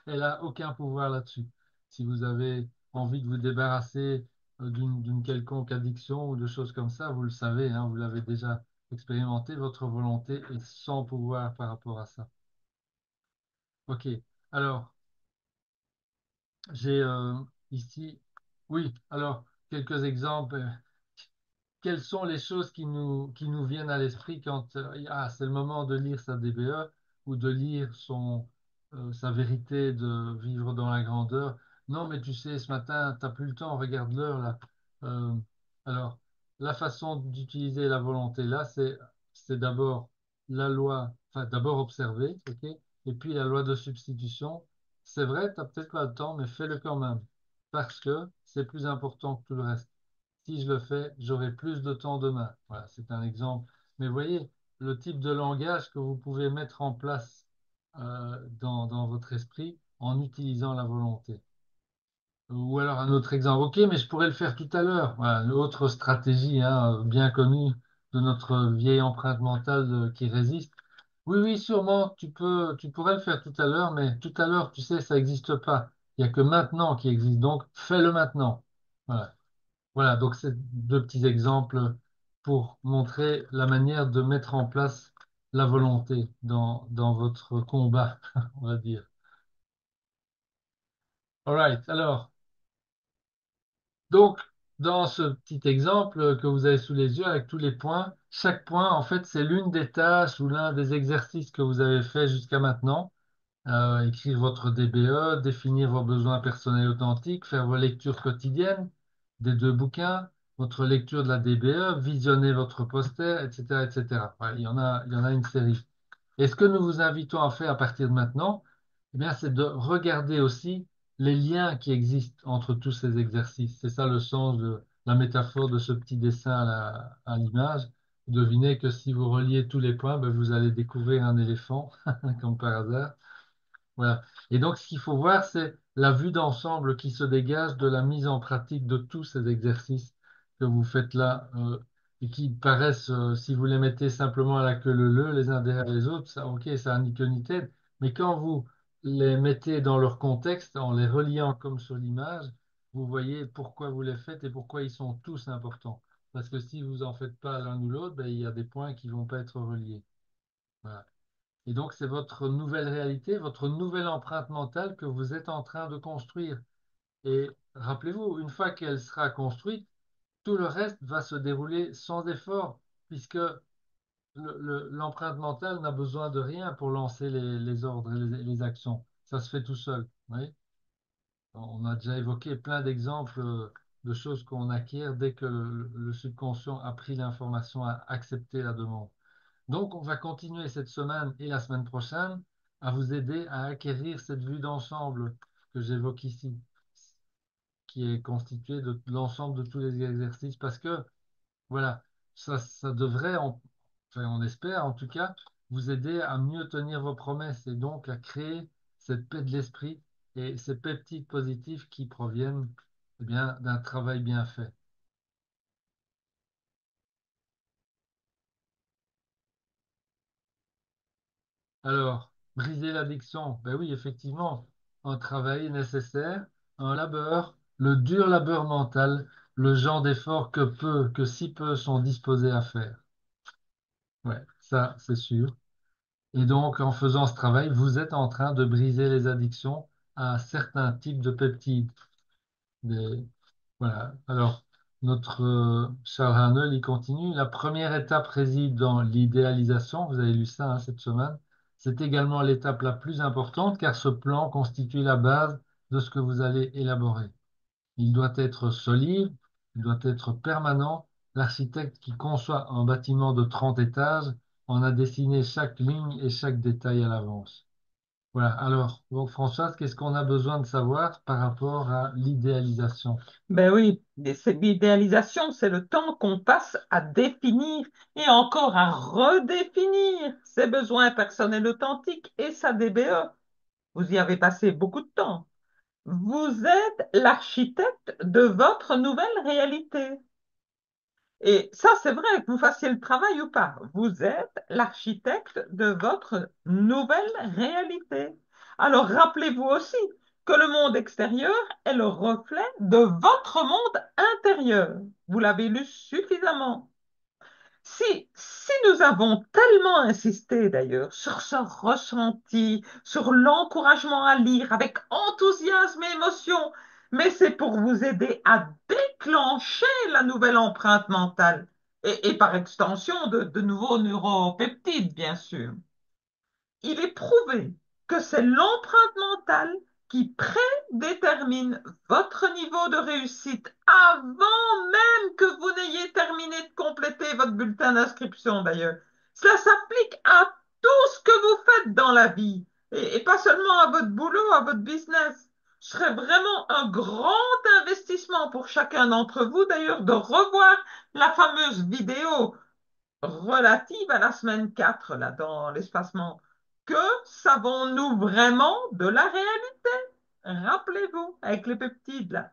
Elle n'a aucun pouvoir là-dessus. Si vous avez envie de vous débarrasser d'une quelconque addiction ou de choses comme ça, vous le savez, hein, vous l'avez déjà expérimenté, votre volonté est sans pouvoir par rapport à ça. Ok, alors j'ai ici, oui, alors quelques exemples. Quelles sont les choses qui nous viennent à l'esprit quand c'est le moment de lire sa DBE ou de lire sa vérité de vivre dans la grandeur. Non, mais tu sais, ce matin, tu n'as plus le temps, regarde l'heure là. Euh, alors, la façon d'utiliser la volonté là, c'est d'abord la loi, enfin d'abord observer, ok? Et puis la loi de substitution. C'est vrai, tu n'as peut-être pas le temps, mais fais-le quand même, parce que c'est plus important que tout le reste. Si je le fais, j'aurai plus de temps demain. Voilà, c'est un exemple. Mais voyez, le type de langage que vous pouvez mettre en place dans votre esprit en utilisant la volonté. Ou alors un autre exemple. Ok, mais je pourrais le faire tout à l'heure. Voilà, une autre stratégie hein, bien connue de notre vieille empreinte mentale qui résiste. Oui, oui, sûrement, tu pourrais le faire tout à l'heure, mais tout à l'heure, tu sais, ça n'existe pas. Il n'y a que maintenant qui existe. Donc, fais-le maintenant. Voilà. Voilà, donc c'est deux petits exemples pour montrer la manière de mettre en place la volonté dans votre combat, on va dire. All right, alors, donc, dans ce petit exemple que vous avez sous les yeux avec tous les points, chaque point, en fait, c'est l'une des tâches ou l'un des exercices que vous avez fait jusqu'à maintenant. Écrire votre DBE, définir vos besoins personnels authentiques, faire vos lectures quotidiennes des deux bouquins, votre lecture de la DBE, visionner votre poster, etc., etc. Voilà, il y en a une série. Et ce que nous vous invitons à faire à partir de maintenant, eh bien, c'est de regarder aussi les liens qui existent entre tous ces exercices. C'est ça le sens de la métaphore de ce petit dessin à l'image. Vous devinez que si vous reliez tous les points, ben, vous allez découvrir un éléphant, comme par hasard. Voilà. Et donc, ce qu'il faut voir, c'est la vue d'ensemble qui se dégage de la mise en pratique de tous ces exercices que vous faites là, et qui paraissent, si vous les mettez simplement à la queue leu-leu, les uns derrière les autres, ça, ok, ça n'a ni queue ni tête. Mais quand vous les mettez dans leur contexte, en les reliant comme sur l'image, vous voyez pourquoi vous les faites et pourquoi ils sont tous importants. Parce que si vous en faites pas l'un ou l'autre, ben, il y a des points qui vont pas être reliés. Voilà. Et donc, c'est votre nouvelle réalité, votre nouvelle empreinte mentale que vous êtes en train de construire. Et rappelez-vous, une fois qu'elle sera construite, tout le reste va se dérouler sans effort, puisque l'empreinte mentale n'a besoin de rien pour lancer les ordres et les actions. Ça se fait tout seul. Oui. On a déjà évoqué plein d'exemples de choses qu'on acquiert dès que le subconscient a pris l'information, a accepté la demande. Donc, on va continuer cette semaine et la semaine prochaine à vous aider à acquérir cette vue d'ensemble que j'évoque ici, qui est constituée de l'ensemble de tous les exercices, parce que, voilà, ça devrait, enfin, on espère en tout cas, vous aider à mieux tenir vos promesses et donc à créer cette paix de l'esprit et ces peptides positifs qui proviennent, eh bien, d'un travail bien fait. Alors, briser l'addiction, ben oui, effectivement, un travail nécessaire, un labeur, le dur labeur mental, le genre d'effort que si peu sont disposés à faire. Ouais, ça, c'est sûr. Et donc, en faisant ce travail, vous êtes en train de briser les addictions à certains types de peptides. Des- Voilà. Alors, notre Charles Arnold, il continue. La première étape réside dans l'idéalisation. Vous avez lu ça, hein, cette semaine. C'est également l'étape la plus importante car ce plan constitue la base de ce que vous allez élaborer. Il doit être solide, il doit être permanent. L'architecte qui conçoit un bâtiment de 30 étages en a dessiné chaque ligne et chaque détail à l'avance. Voilà. Alors, donc Françoise, qu'est-ce qu'on a besoin de savoir par rapport à l'idéalisation? Ben oui, mais c'est l'idéalisation, c'est le temps qu'on passe à définir et encore à redéfinir ses besoins personnels authentiques et sa DBE. Vous y avez passé beaucoup de temps. Vous êtes l'architecte de votre nouvelle réalité. Et ça, c'est vrai, que vous fassiez le travail ou pas. Vous êtes l'architecte de votre nouvelle réalité. Alors, rappelez-vous aussi que le monde extérieur est le reflet de votre monde intérieur. Vous l'avez lu suffisamment. Si nous avons tellement insisté d'ailleurs sur ce ressenti, sur l'encouragement à lire avec enthousiasme et émotion, mais c'est pour vous aider à déclencher la nouvelle empreinte mentale et par extension de nouveaux neuropeptides, bien sûr. Il est prouvé que c'est l'empreinte mentale qui prédétermine votre niveau de réussite avant même que vous n'ayez terminé de compléter votre bulletin d'inscription d'ailleurs. Cela s'applique à tout ce que vous faites dans la vie et pas seulement à votre boulot, à votre business. Ce serait vraiment un grand investissement pour chacun d'entre vous d'ailleurs de revoir la fameuse vidéo relative à la semaine 4 là, dans l'espacement. Que savons-nous vraiment de la réalité? Rappelez-vous, avec les peptides, là.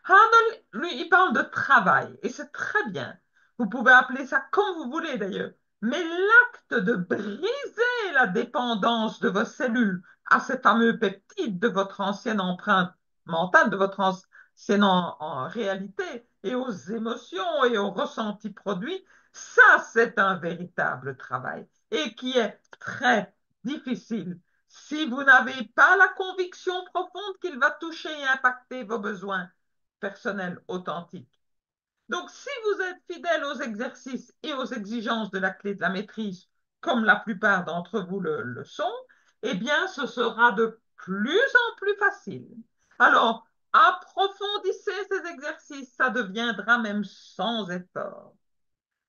Arnold, lui, il parle de travail, et c'est très bien. Vous pouvez appeler ça comme vous voulez, d'ailleurs. Mais l'acte de briser la dépendance de vos cellules à ces fameux peptides de votre ancienne empreinte mentale, de votre ancienne en réalité, et aux émotions et aux ressentis produits, ça, c'est un véritable travail et qui est très difficile si vous n'avez pas la conviction profonde qu'il va toucher et impacter vos besoins personnels authentiques. Donc, si vous êtes fidèle aux exercices et aux exigences de la clé de la maîtrise, comme la plupart d'entre vous le sont, eh bien, ce sera de plus en plus facile. Alors, approfondissez ces exercices, ça deviendra même sans effort.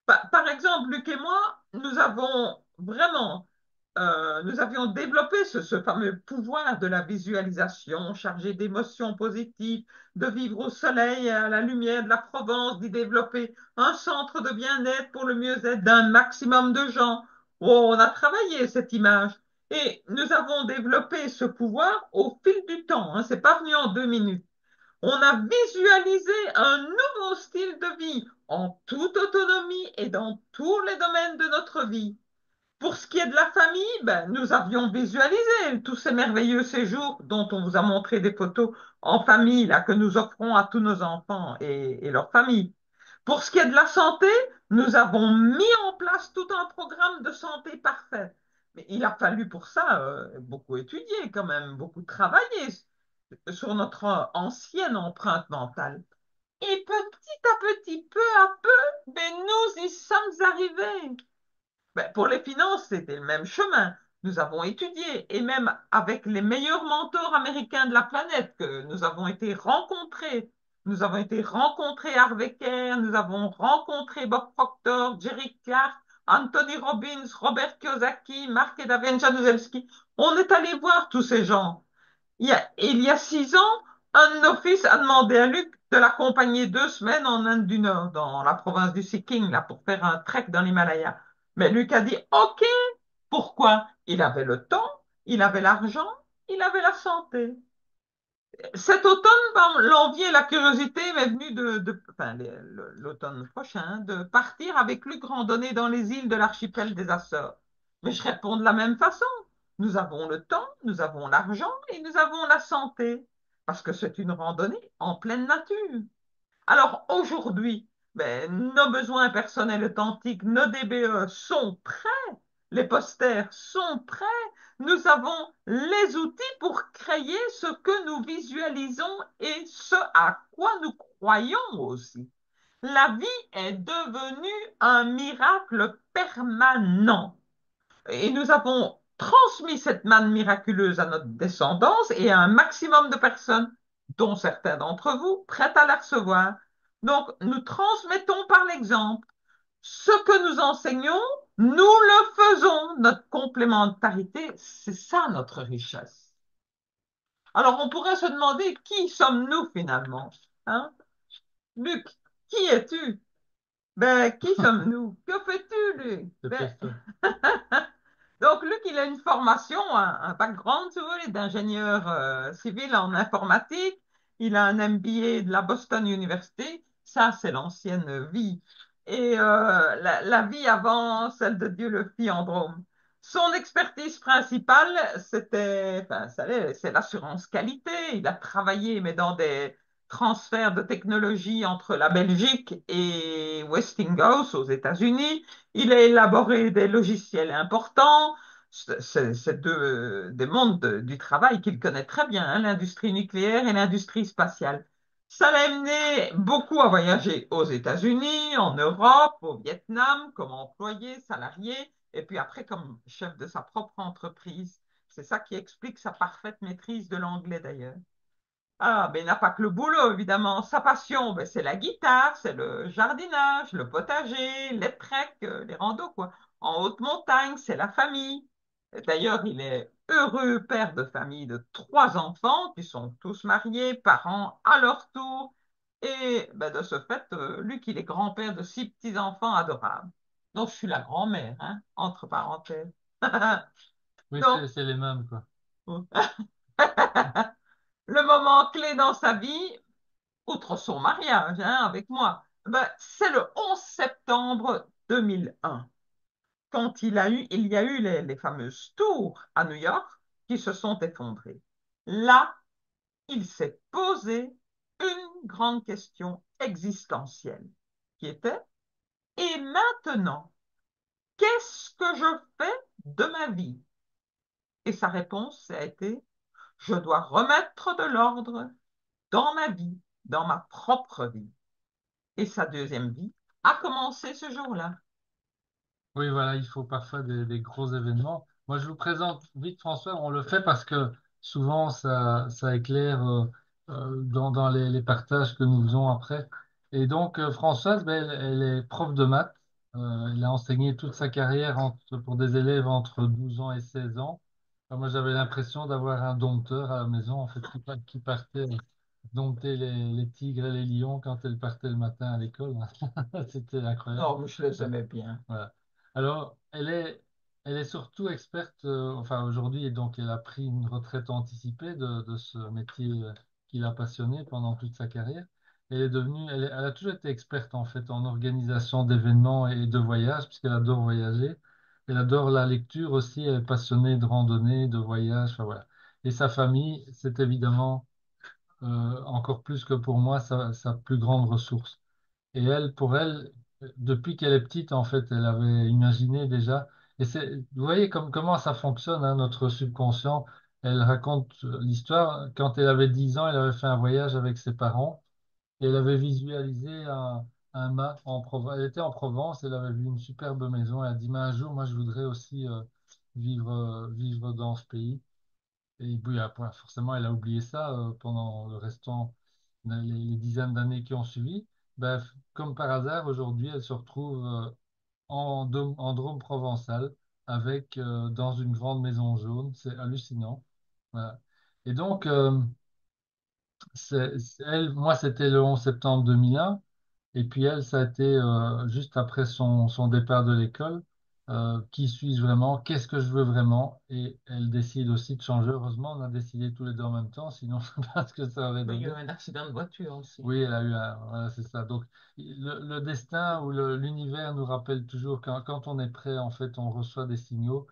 Par exemple, Luc et moi, nous avons vraiment, nous avions développé ce fameux pouvoir de la visualisation, chargé d'émotions positives, de vivre au soleil et à la lumière de la Provence, d'y développer un centre de bien-être pour le mieux-être d'un maximum de gens. Oh, on a travaillé cette image et nous avons développé ce pouvoir au fil du temps. Hein, c'est pas venu en 2 minutes. On a visualisé un nouveau style de vie en toute autonomie et dans tous les domaines de notre vie. Pour ce qui est de la famille, ben, nous avions visualisé tous ces merveilleux séjours dont on vous a montré des photos en famille là, que nous offrons à tous nos enfants et leurs familles. Pour ce qui est de la santé, nous avons mis en place tout un programme de santé parfait. Mais il a fallu pour ça beaucoup étudier quand même, beaucoup travailler sur notre ancienne empreinte mentale. Et petit à petit, peu à peu, ben, nous y sommes arrivés. Ben, pour les finances, c'était le même chemin. Nous avons étudié, et même avec les meilleurs mentors américains de la planète, que nous avons été rencontrés. Nous avons été rencontrés Harvey Kerr, nous avons rencontré Bob Proctor, Jerry Clark, Anthony Robbins, Robert Kiyosaki, Mark Edaven, Januzelski. On est allé voir tous ces gens. Il y a 6 ans, un de nos fils a demandé à Luc de l'accompagner 2 semaines en Inde du Nord, dans la province du Sikkim, là, pour faire un trek dans l'Himalaya. Mais Luc a dit OK. Pourquoi? Il avait le temps, il avait l'argent, il avait la santé. Cet automne, ben, l'envie et la curiosité m'est venue enfin, l'automne prochain, de partir avec Luc randonner dans les îles de l'archipel des Açores. Mais je réponds de la même façon. Nous avons le temps, nous avons l'argent et nous avons la santé, parce que c'est une randonnée en pleine nature. Alors aujourd'hui, ben, nos besoins personnels authentiques, nos DBE sont prêts, les posters sont prêts, nous avons les outils pour créer ce que nous visualisons et ce à quoi nous croyons aussi. La vie est devenue un miracle permanent. Et nous avons transmis cette manne miraculeuse à notre descendance et à un maximum de personnes, dont certains d'entre vous, prêtes à la recevoir. Donc, nous transmettons par l'exemple. Ce que nous enseignons, nous le faisons. Notre complémentarité, c'est ça notre richesse. Alors, on pourrait se demander qui sommes-nous finalement? Hein? Luc, qui es-tu? Ben, qui sommes-nous? Que fais-tu, Luc? Ben, Dépêche-toi. donc, Luc, il a une formation, un background, si vous voulez, d'ingénieur civil en informatique. Il a un MBA de la Boston University. Ça, c'est l'ancienne vie. Et la vie avant celle de Dieu le fit en Drôme. Son expertise principale, enfin, c'est l'assurance qualité. Il a travaillé, mais dans des transferts de technologie entre la Belgique et Westinghouse aux États-Unis. Il a élaboré des logiciels importants. C'est des mondes du travail qu'il connaît très bien, hein, l'industrie nucléaire et l'industrie spatiale. Ça l'a amené beaucoup à voyager aux États-Unis, en Europe, au Vietnam, comme employé, salarié, et puis après comme chef de sa propre entreprise. C'est ça qui explique sa parfaite maîtrise de l'anglais d'ailleurs. Ah, mais il n'a pas que le boulot, évidemment. Sa passion, ben, c'est la guitare, c'est le jardinage, le potager, les treks, les randos, quoi. En haute montagne, c'est la famille. D'ailleurs, il est heureux père de famille de 3 enfants qui sont tous mariés, parents à leur tour. Et ben, de ce fait, Luc, il est grand-père de 6 petits-enfants adorables. Donc, je suis la grand-mère, hein, entre parenthèses. Oui, Donc, c'est les mêmes, quoi. le moment clé dans sa vie, outre son mariage hein, avec moi, ben, c'est le 11 septembre 2001, quand il y a eu les fameuses tours à New York qui se sont effondrées. Là, il s'est posé une grande question existentielle qui était, et maintenant, qu'est-ce que je fais de ma vie? Et sa réponse a été, je dois remettre de l'ordre dans ma vie, dans ma propre vie. Et sa deuxième vie a commencé ce jour-là. Oui, voilà, il faut parfois des gros événements. Moi, je vous présente vite François, on le fait parce que souvent ça éclaire dans les partages que nous faisons après. Et donc, Françoise, ben, elle est prof de maths. Elle a enseigné toute sa carrière pour des élèves entre 12 ans et 16 ans. Moi, j'avais l'impression d'avoir un dompteur à la maison, en fait, qui partait dompter les tigres et les lions quand elle partait le matin à l'école. C'était incroyable. Non, mais je les aimais bien. Voilà. Alors, elle est surtout experte, enfin aujourd'hui, et donc elle a pris une retraite anticipée de ce métier qui l'a passionnée pendant toute sa carrière. Elle est devenue, elle a toujours été experte en fait en organisation d'événements et de voyages, puisqu'elle adore voyager. Elle adore la lecture aussi, elle est passionnée de randonnée, de voyage, enfin voilà. Et sa famille, c'est évidemment encore plus que pour moi sa plus grande ressource. Et elle, pour elle, depuis qu'elle est petite, en fait, elle avait imaginé déjà. Et c'est, vous voyez comment ça fonctionne, hein, notre subconscient. Elle raconte l'histoire. Quand elle avait 10 ans, elle avait fait un voyage avec ses parents et elle avait visualisé un mât en Provence. Elle était en Provence, elle avait vu une superbe maison. Elle a dit, mais un jour, moi, je voudrais aussi vivre dans ce pays. Et puis, après, forcément, elle a oublié ça pendant le restant, les dizaines d'années qui ont suivi. Ben, comme par hasard, aujourd'hui, elle se retrouve en Drôme provençal avec dans une grande maison jaune. C'est hallucinant. Voilà. Et donc, elle, moi, c'était le 11 septembre 2001. Et puis elle, ça a été juste après son départ de l'école. Qui suis-je vraiment? Qu'est-ce que je veux vraiment? Et elle décide aussi de changer. Heureusement, on a décidé tous les deux en même temps, sinon je ne sais pas ce que ça aurait Mais il y a eu donné. un accident de voiture aussi. Oui, elle a eu un. Voilà, c'est ça. Donc, le destin ou l'univers nous rappelle toujours quand on est prêt, en fait, on reçoit des signaux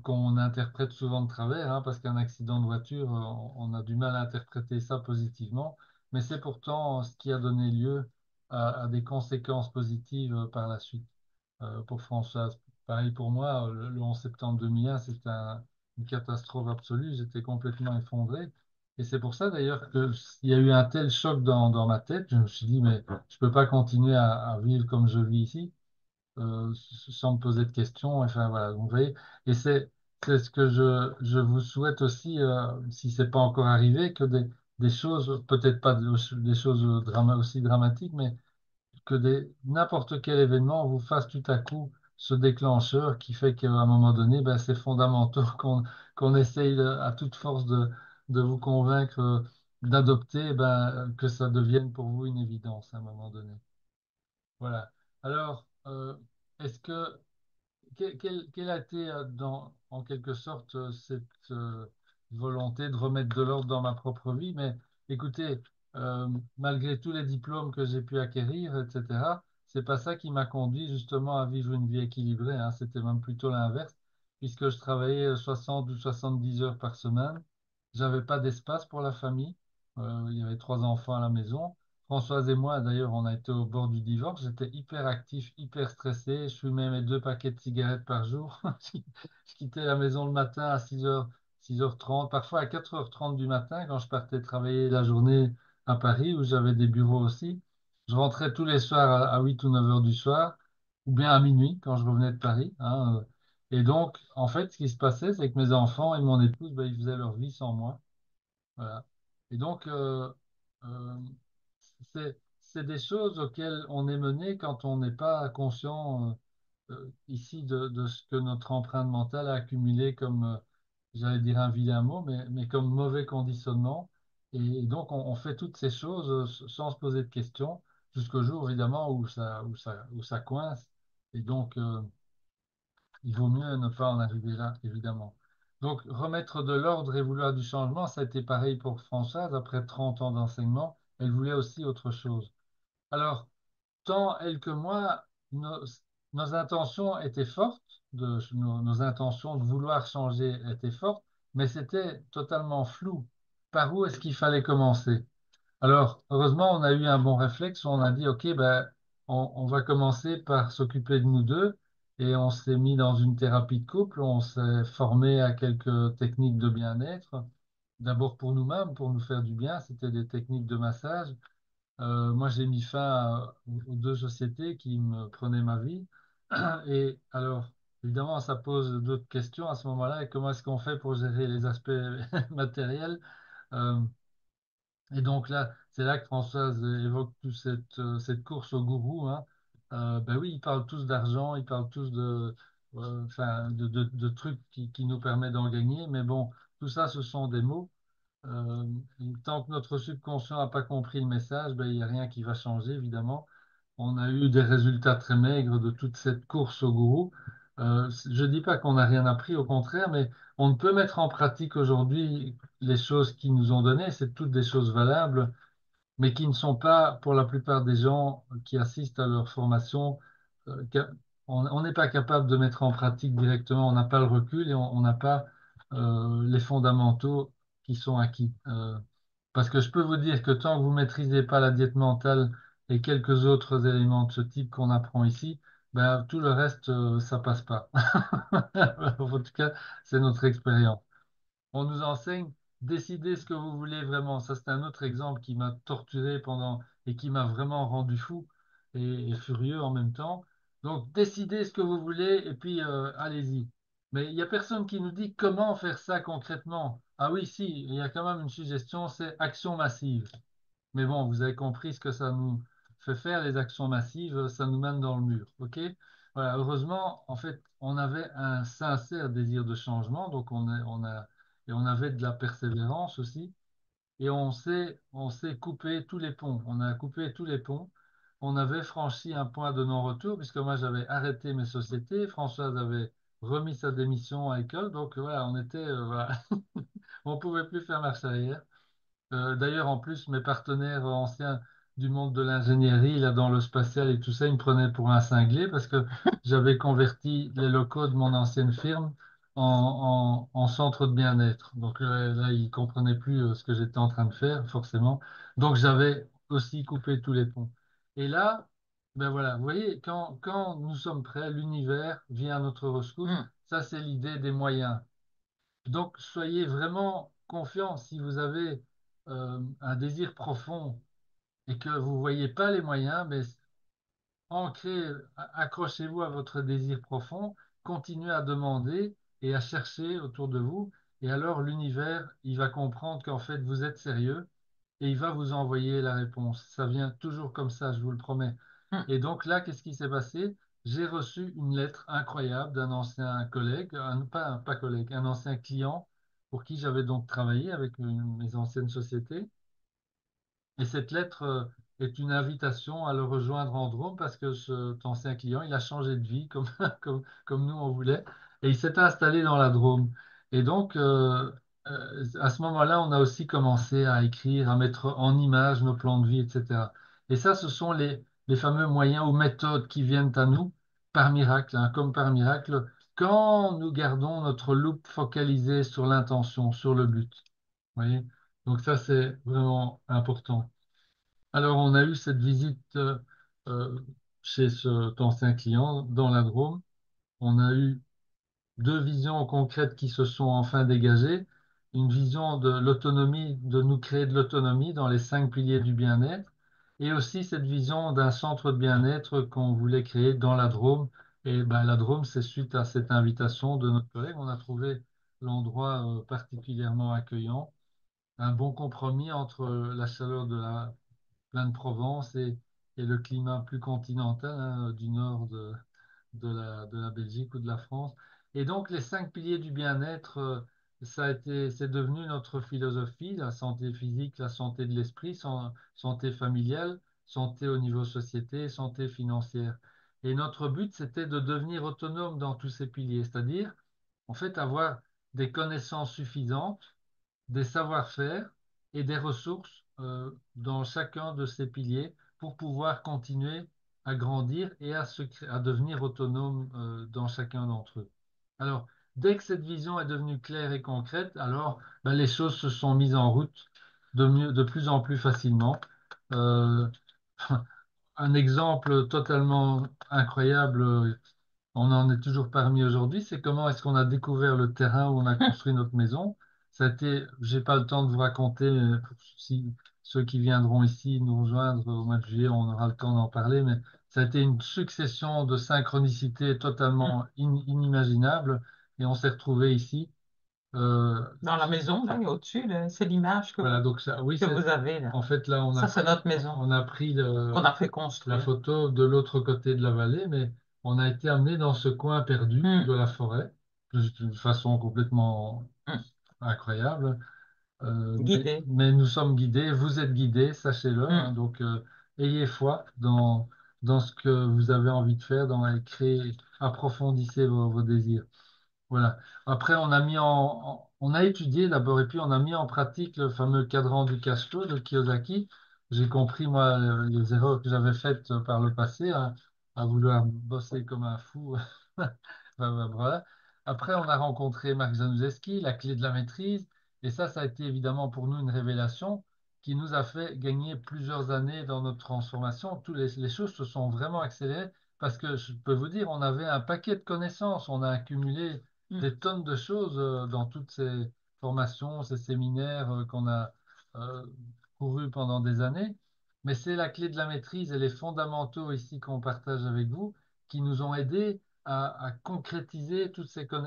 qu'on interprète souvent de travers, hein, parce qu'un accident de voiture, on a du mal à interpréter ça positivement, mais c'est pourtant ce qui a donné lieu à des conséquences positives par la suite pour Françoise. Pareil pour moi, le 11 septembre 2001, c'était une catastrophe absolue. J'étais complètement effondré. Et c'est pour ça d'ailleurs qu'il y a eu un tel choc dans ma tête. Je me suis dit, mais je peux pas continuer à vivre comme je vis ici, sans me poser de questions. Enfin voilà, donc, vous voyez. Et c'est ce que je vous souhaite aussi, si c'est pas encore arrivé, que des choses, peut-être pas des choses aussi dramatiques, mais que n'importe quel événement vous fasse tout à coup ce déclencheur qui fait qu'à un moment donné, ben, c'est fondamental qu'on essaye à toute force de vous convaincre d'adopter, ben, que ça devienne pour vous une évidence à un moment donné. Voilà. Alors, est-ce que quelle a été en quelque sorte cette volonté de remettre de l'ordre dans ma propre vie? Mais écoutez, malgré tous les diplômes que j'ai pu acquérir, etc., c'est pas ça qui m'a conduit justement à vivre une vie équilibrée, hein. C'était même plutôt l'inverse, puisque je travaillais 60 ou 70 heures par semaine. J'avais pas d'espace pour la famille. Il y avait trois enfants à la maison. Françoise et moi, d'ailleurs, on a été au bord du divorce. J'étais hyper actif, hyper stressé. Je fumais mes deux paquets de cigarettes par jour. Je quittais la maison le matin à 6h, 6h30, parfois à 4h30 du matin quand je partais travailler la journée à Paris où j'avais des bureaux aussi. Je rentrais tous les soirs à 8 ou 9 heures du soir ou bien à minuit quand je revenais de Paris, hein. Et donc, en fait, ce qui se passait, c'est que mes enfants et mon épouse, ben, ils faisaient leur vie sans moi. Voilà. Et donc, euh, c'est des choses auxquelles on est mené quand on n'est pas conscient ici de ce que notre empreinte mentale a accumulé comme, j'allais dire un vilain mot, mais comme mauvais conditionnement. Et donc, on fait toutes ces choses sans se poser de questions, jusqu'au jour, évidemment, où ça coince. Et donc, il vaut mieux ne pas en arriver là, évidemment. Donc, remettre de l'ordre et vouloir du changement, ça a été pareil pour Françoise. Après 30 ans d'enseignement, elle voulait aussi autre chose. Alors, tant elle que moi, nos intentions étaient fortes, nos intentions de vouloir changer étaient fortes, mais c'était totalement flou. Par où est-ce qu'il fallait commencer? Alors, heureusement, on a eu un bon réflexe. On a dit, OK, ben, on va commencer par s'occuper de nous deux. Et on s'est mis dans une thérapie de couple. On s'est formé à quelques techniques de bien-être. D'abord pour nous-mêmes, pour nous faire du bien. C'était des techniques de massage. Moi, j'ai mis fin aux deux sociétés qui me prenaient ma vie. Et alors, évidemment, ça pose d'autres questions à ce moment-là. Et comment est-ce qu'on fait pour gérer les aspects matériels? Euh, Et donc là, c'est là que Françoise évoque toute cette course au gourou, hein. Ben oui, ils parlent tous d'argent, ils parlent tous enfin, de trucs qui nous permettent d'en gagner, mais bon, tout ça, ce sont des mots. Euh, Tant que notre subconscient n'a pas compris le message, ben, il n'y a rien qui va changer, évidemment. On a eu des résultats très maigres de toute cette course au gourou. Je ne dis pas qu'on n'a rien appris, au contraire, mais on ne peut mettre en pratique aujourd'hui les choses qu'ils nous ont données, c'est toutes des choses valables, mais qui ne sont pas, pour la plupart des gens qui assistent à leur formation, on n'est pas capable de mettre en pratique directement, on n'a pas le recul et on n'a pas les fondamentaux qui sont acquis. Parce que je peux vous dire que tant que vous maîtrisez pas la diète mentale et quelques autres éléments de ce type qu'on apprend ici, ben, tout le reste, ça passe pas. En tout cas, c'est notre expérience. On nous enseigne, décidez ce que vous voulez vraiment. Ça, c'est un autre exemple qui m'a torturé pendant et qui m'a vraiment rendu fou et furieux en même temps. Donc, décidez ce que vous voulez et puis allez-y. Mais il n'y a personne qui nous dit comment faire ça concrètement. Ah oui, si, il y a quand même une suggestion, c'est action massive. Mais bon, vous avez compris ce que ça nous fait faire, les actions massives, ça nous mène dans le mur. OK? Voilà, heureusement, en fait, on avait un sincère désir de changement, donc et on avait de la persévérance aussi, et on s'est coupé tous les ponts. On a coupé tous les ponts. On avait franchi un point de non-retour, puisque moi j'avais arrêté mes sociétés, Françoise avait remis sa démission à l'école, donc voilà, voilà, on pouvait plus faire marche arrière. D'ailleurs, en plus, mes partenaires anciens du monde de l'ingénierie, là, dans le spatial et tout ça, ils me prenaient pour un cinglé parce que j'avais converti les locaux de mon ancienne firme en centre de bien-être. Donc là, ils comprenaient plus ce que j'étais en train de faire, forcément. Donc j'avais aussi coupé tous les ponts. Et là, ben voilà, vous voyez, quand nous sommes prêts, l'univers vient à notre rescousse. Ça, c'est l'idée des moyens. Donc, soyez vraiment confiants si vous avez un désir profond et que vous ne voyez pas les moyens, mais ancrez, accrochez-vous à votre désir profond, continuez à demander et à chercher autour de vous, et alors l'univers, il va comprendre qu'en fait, vous êtes sérieux et il va vous envoyer la réponse. Ça vient toujours comme ça, je vous le promets. Et donc là, qu'est-ce qui s'est passé? J'ai reçu une lettre incroyable d'un ancien collègue, pas collègue, un ancien client pour qui j'avais donc travaillé avec mes anciennes sociétés. Et cette lettre est une invitation à le rejoindre en Drôme parce que cet ancien client, il a changé de vie comme nous on voulait et il s'est installé dans la Drôme. Et donc, à ce moment-là, on a aussi commencé à écrire, à mettre en image nos plans de vie, etc. Et ça, ce sont les fameux moyens ou méthodes qui viennent à nous par miracle, hein, comme par miracle, quand nous gardons notre loupe focalisée sur l'intention, sur le but. Vous voyez? Donc ça, c'est vraiment important. Alors, on a eu cette visite euh, chez cet ancien client dans la Drôme. On a eu deux visions concrètes qui se sont enfin dégagées. Une vision de l'autonomie, de nous créer de l'autonomie dans les cinq piliers du bien-être, et aussi cette vision d'un centre de bien-être qu'on voulait créer dans la Drôme. Et ben, la Drôme, c'est suite à cette invitation de notre collègue, on a trouvé l'endroit particulièrement accueillant, un bon compromis entre la chaleur de la plaine Provence et le climat plus continental hein, du nord de la Belgique ou de la France. Et donc, les cinq piliers du bien-être, c'est devenu notre philosophie, la santé physique, la santé de l'esprit, santé familiale, santé au niveau société, santé financière. Et notre but, c'était de devenir autonome dans tous ces piliers, c'est-à-dire, en fait, avoir des connaissances suffisantes, des savoir-faire et des ressources dans chacun de ces piliers pour pouvoir continuer à grandir et à devenir autonome dans chacun d'entre eux. Alors, dès que cette vision est devenue claire et concrète, alors ben, les choses se sont mises en route de plus en plus facilement. Euh, un exemple totalement incroyable, on en est toujours parmi aujourd'hui, c'est comment est-ce qu'on a découvert le terrain où on a construit notre maison. Ça a été, j'ai pas le temps de vous raconter, si ceux qui viendront ici nous rejoindre au mois de juillet, on aura le temps d'en parler, mais ça a été une succession de synchronicités totalement inimaginables et on s'est retrouvés ici Dans la maison, là, au-dessus, là, c'est l'image voilà, donc oui, que vous avez, là. en fait, là, Ça, c'est notre maison on a pris qu'on a fait la construire. photo de l'autre côté de la vallée, mais on a été amené dans ce coin perdu Hmm, de la forêt, d'une façon complètement hmm. incroyable. Guidé. Mais nous sommes guidés, vous êtes guidés, sachez-le, hein, Hmm. donc ayez foi dans ce que vous avez envie de faire, créer, approfondissez vos désirs. Voilà. Après, on a étudié d'abord et puis on a mis en pratique le fameux cadran du cache-flow de Kiyosaki. J'ai compris, moi, les erreurs que j'avais faites par le passé, hein, à vouloir bosser comme un fou. Voilà. Après, on a rencontré Marc Januszewski, la clé de la maîtrise. Et ça a été évidemment pour nous une révélation qui nous a fait gagner plusieurs années dans notre transformation. Les choses se sont vraiment accélérées parce que je peux vous dire, on avait un paquet de connaissances, on a accumulé Hmm. des tonnes de choses dans toutes ces formations, ces séminaires qu'on a euh, courus pendant des années. Mais c'est la clé de la maîtrise et les fondamentaux ici qu'on partage avec vous qui nous ont aidés à concrétiser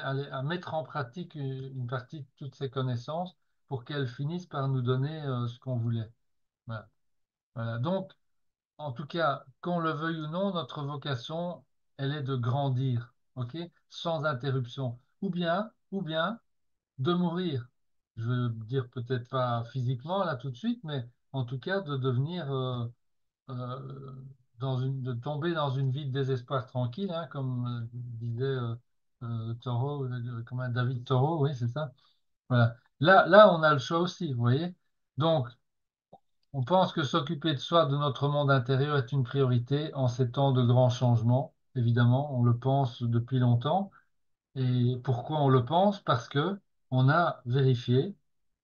à mettre en pratique une partie de toutes ces connaissances pour qu'elles finissent par nous donner ce qu'on voulait. Voilà. Voilà. Donc, en tout cas, qu'on le veuille ou non, notre vocation, elle est de grandir, ok, sans interruption, ou bien de mourir. Je veux dire peut-être pas physiquement là tout de suite, mais en tout cas de devenir, de tomber dans une vie de désespoir tranquille, hein, comme disait Thoreau, comme un David Thoreau, oui, c'est ça. Voilà. Là, on a le choix aussi, vous voyez. Donc, on pense que s'occuper de soi, de notre monde intérieur est une priorité en ces temps de grands changements. Évidemment, on le pense depuis longtemps. Et pourquoi on le pense? Parce que on a vérifié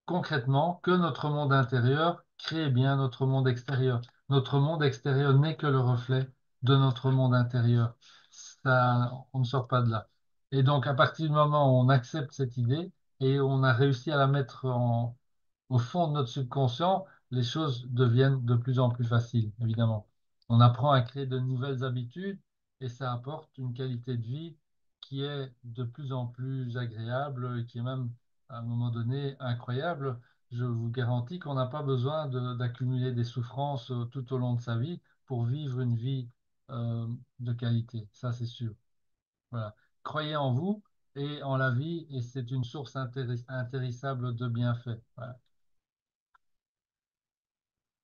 concrètement que notre monde intérieur crée bien notre monde extérieur. Notre monde extérieur n'est que le reflet de notre monde intérieur. Ça, on ne sort pas de là. Et donc, à partir du moment où on accepte cette idée et on a réussi à la mettre au fond de notre subconscient, les choses deviennent de plus en plus faciles, évidemment. On apprend à créer de nouvelles habitudes et ça apporte une qualité de vie qui est de plus en plus agréable, et qui est même à un moment donné incroyable. Je vous garantis qu'on n'a pas besoin d'accumuler des souffrances tout au long de sa vie pour vivre une vie euh, de qualité. Ça, c'est sûr. Voilà. Croyez en vous et en la vie et c'est une source intéressable de bienfaits. Voilà.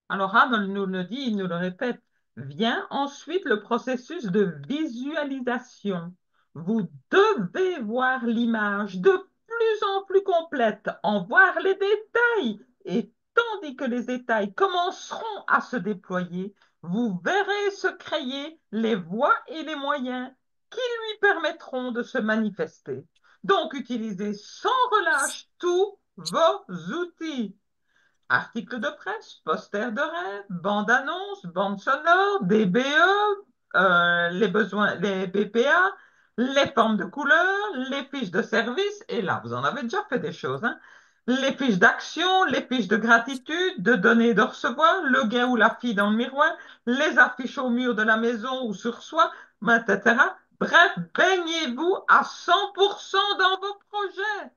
Alors Anne nous le dit, il nous le répète. Vient ensuite le processus de visualisation. Vous devez voir l'image de plus en plus complète, en voir les détails. Et tandis que les détails commenceront à se déployer, vous verrez se créer les voies et les moyens qui lui permettront de se manifester. Donc utilisez sans relâche tous vos outils. Articles de presse, posters de rêve, bandes-annonces, bandes sonores, des BE, les besoins, les BPA, les formes de couleurs, les fiches de service, et là, vous en avez déjà fait des choses, hein. Les fiches d'action, les fiches de gratitude, de donner et de recevoir, le gars ou la fille dans le miroir, les affiches au mur de la maison ou sur soi, etc. Bref, baignez-vous à 100% dans vos projets.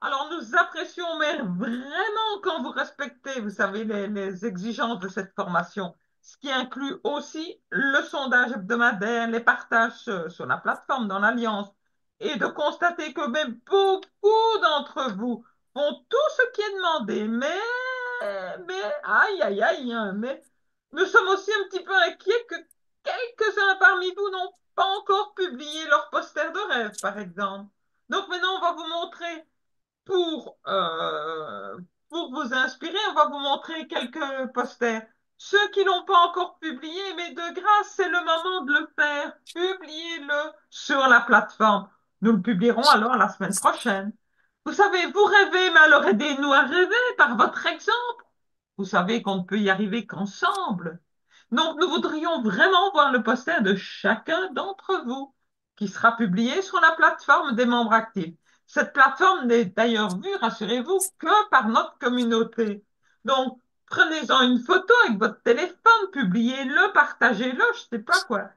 Alors, nous apprécions mais vraiment quand vous respectez, vous savez, les exigences de cette formation, ce qui inclut aussi le sondage hebdomadaire, les partages sur la plateforme dans l'Alliance, et de constater que même beaucoup d'entre vous font tout ce qui est demandé, aïe, aïe, aïe, hein, mais nous sommes aussi un petit peu inquiets que quelques-uns parmi vous n'ont pas encore publié leur poster de rêve, par exemple. Donc maintenant, on va vous montrer pour, euh, pour vous inspirer, on va vous montrer quelques posters. Ceux qui l'ont pas encore publié, mais de grâce, c'est le moment de le faire. Publiez-le sur la plateforme. Nous le publierons alors la semaine prochaine. Vous savez, vous rêvez, mais alors aidez-nous à rêver par votre exemple. Vous savez qu'on ne peut y arriver qu'ensemble. Donc, nous voudrions vraiment voir le poster de chacun d'entre vous qui sera publié sur la plateforme des membres actifs. Cette plateforme n'est d'ailleurs vue, rassurez-vous, que par notre communauté. Donc, prenez-en une photo avec votre téléphone, publiez-le, partagez-le, je ne sais pas quoi.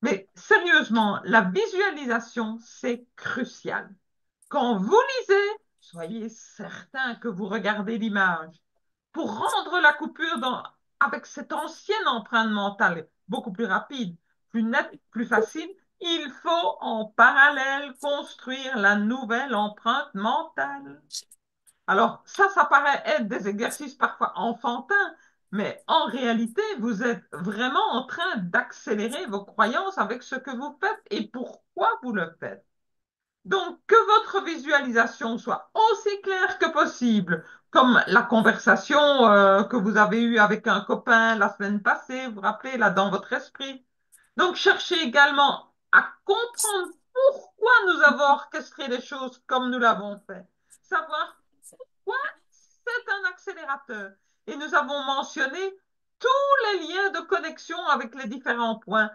Mais sérieusement, la visualisation, c'est crucial. Quand vous lisez, soyez certain que vous regardez l'image. Pour rendre la coupure avec cette ancienne empreinte mentale beaucoup plus rapide, plus nette, plus facile, il faut en parallèle construire la nouvelle empreinte mentale. Alors, ça paraît être des exercices parfois enfantins, mais en réalité, vous êtes vraiment en train d'accélérer vos croyances avec ce que vous faites et pourquoi vous le faites. Donc, que votre visualisation soit aussi claire que possible, comme la conversation que vous avez eue avec un copain la semaine passée, vous vous rappelez, là, dans votre esprit. Donc, cherchez également à comprendre pourquoi nous avons orchestré les choses comme nous l'avons fait. Savoir pourquoi c'est un accélérateur. Et nous avons mentionné tous les liens de connexion avec les différents points.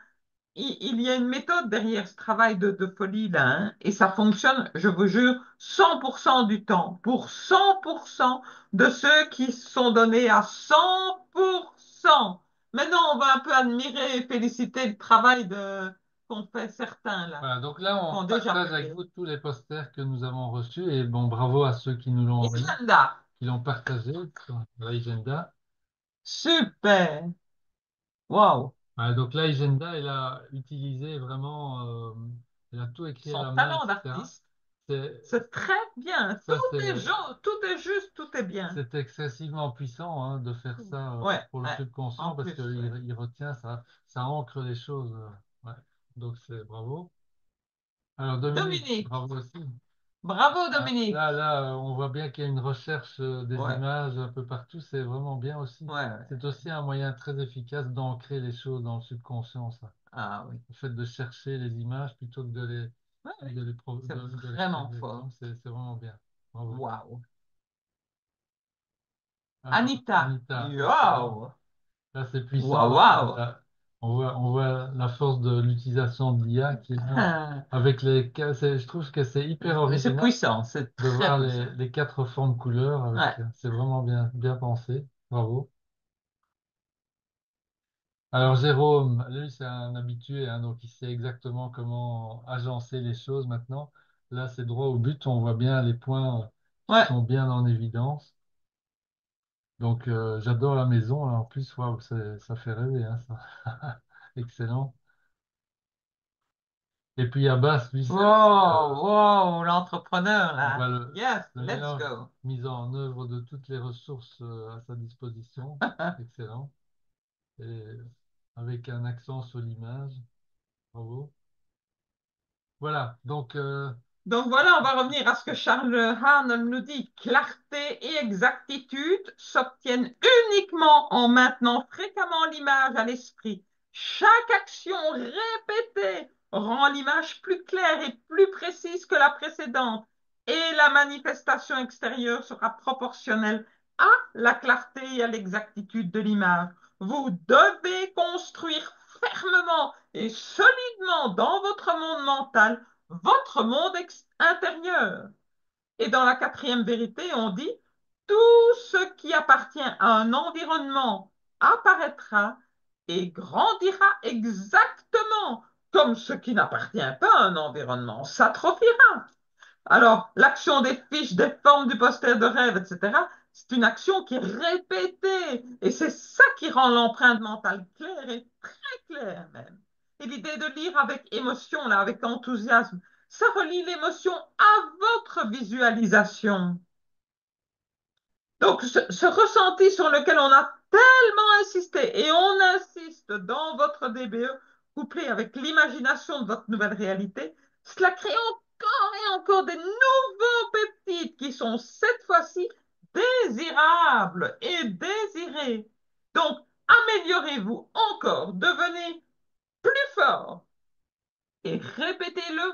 Il y a une méthode derrière ce travail de folie là, hein, et ça fonctionne, je vous jure, 100% du temps, pour 100% de ceux qui sont donnés à 100%. Maintenant, on va un peu admirer et féliciter le travail qu'ont fait certains là, Voilà, donc là, qui on ont déjà partage avec fait. vous tous les posters que nous avons reçus et bon, bravo à ceux qui nous l'ont envoyé, Islanda, qui l'ont partagé sur l'agenda. super, waouh, Voilà, donc l'agenda, elle a utilisé vraiment, elle a tout écrit à son la main, talent etc. d'artiste, C'est, c'est très bien, ça, c'est, tout est juste, tout est bien. c'est excessivement puissant hein, de faire ça Ouais, pour le ouais, en subconscient parce plus, qu'il ouais. il retient ça, ça ancre les choses. Ouais. Donc c'est bravo. Alors Dominique, Dominique, bravo aussi. bravo Ah, Dominique. on voit bien qu'il y a une recherche des Ouais, images un peu partout. C'est vraiment bien aussi. ouais, ouais. C'est aussi un moyen très efficace d'ancrer les choses dans le subconscient, ça. Ah oui, Le fait de chercher les images plutôt que ouais, ouais. C'est de les vraiment retrouver. fort. Donc c'est vraiment bien. Bravo. Waouh. Alors, Anita, Anita, excellent. waouh, Là, c'est puissant. waouh, Là, waouh. on voit la force de l'utilisation de l'IA qui est là. Avec je trouve que c'est hyper C'est original puissant, c'est de très voir puissant. les quatre formes couleurs. Ouais, C'est vraiment bien pensé. Bravo. Alors, Jérôme, lui, c'est un habitué, hein, donc il sait exactement comment agencer les choses maintenant. Là, c'est droit au but. On voit bien les points qui ouais. sont bien en évidence. Donc, j'adore la maison. Là. En plus, waouh, ça fait rêver, hein, ça. Excellent. Et puis Abbas, lui, c'est aussi Wow, wow, l'entrepreneur on là. voit Yes, le let's meilleur go. mise en œuvre de toutes les ressources à sa disposition. Excellent. Et avec un accent sur l'image. Bravo. Voilà. Donc, Donc voilà, on va revenir à ce que Charles Hahn nous dit. Clarté et exactitude s'obtiennent uniquement en maintenant fréquemment l'image à l'esprit. Chaque action répétée rend l'image plus claire et plus précise que la précédente. Et la manifestation extérieure sera proportionnelle à la clarté et à l'exactitude de l'image. Vous devez construire fermement et solidement dans votre monde mental votre monde intérieur. Et dans la quatrième vérité, on dit, tout ce qui appartient à un environnement apparaîtra et grandira exactement comme ce qui n'appartient pas à un environnement s'atrophiera. Alors, l'action des fiches, des formes du poster de rêve, etc., c'est une action qui est répétée. Et c'est ça qui rend l'empreinte mentale claire et très claire même. Et l'idée de lire avec émotion, là, avec enthousiasme, ça relie l'émotion à votre visualisation. Donc, ce ressenti sur lequel on a tellement insisté, et on insiste dans votre DBE, couplé avec l'imagination de votre nouvelle réalité, cela crée encore et encore des nouveaux peptides qui sont cette fois-ci désirables et désirés. Donc, améliorez-vous encore, devenez plus fort et répétez-le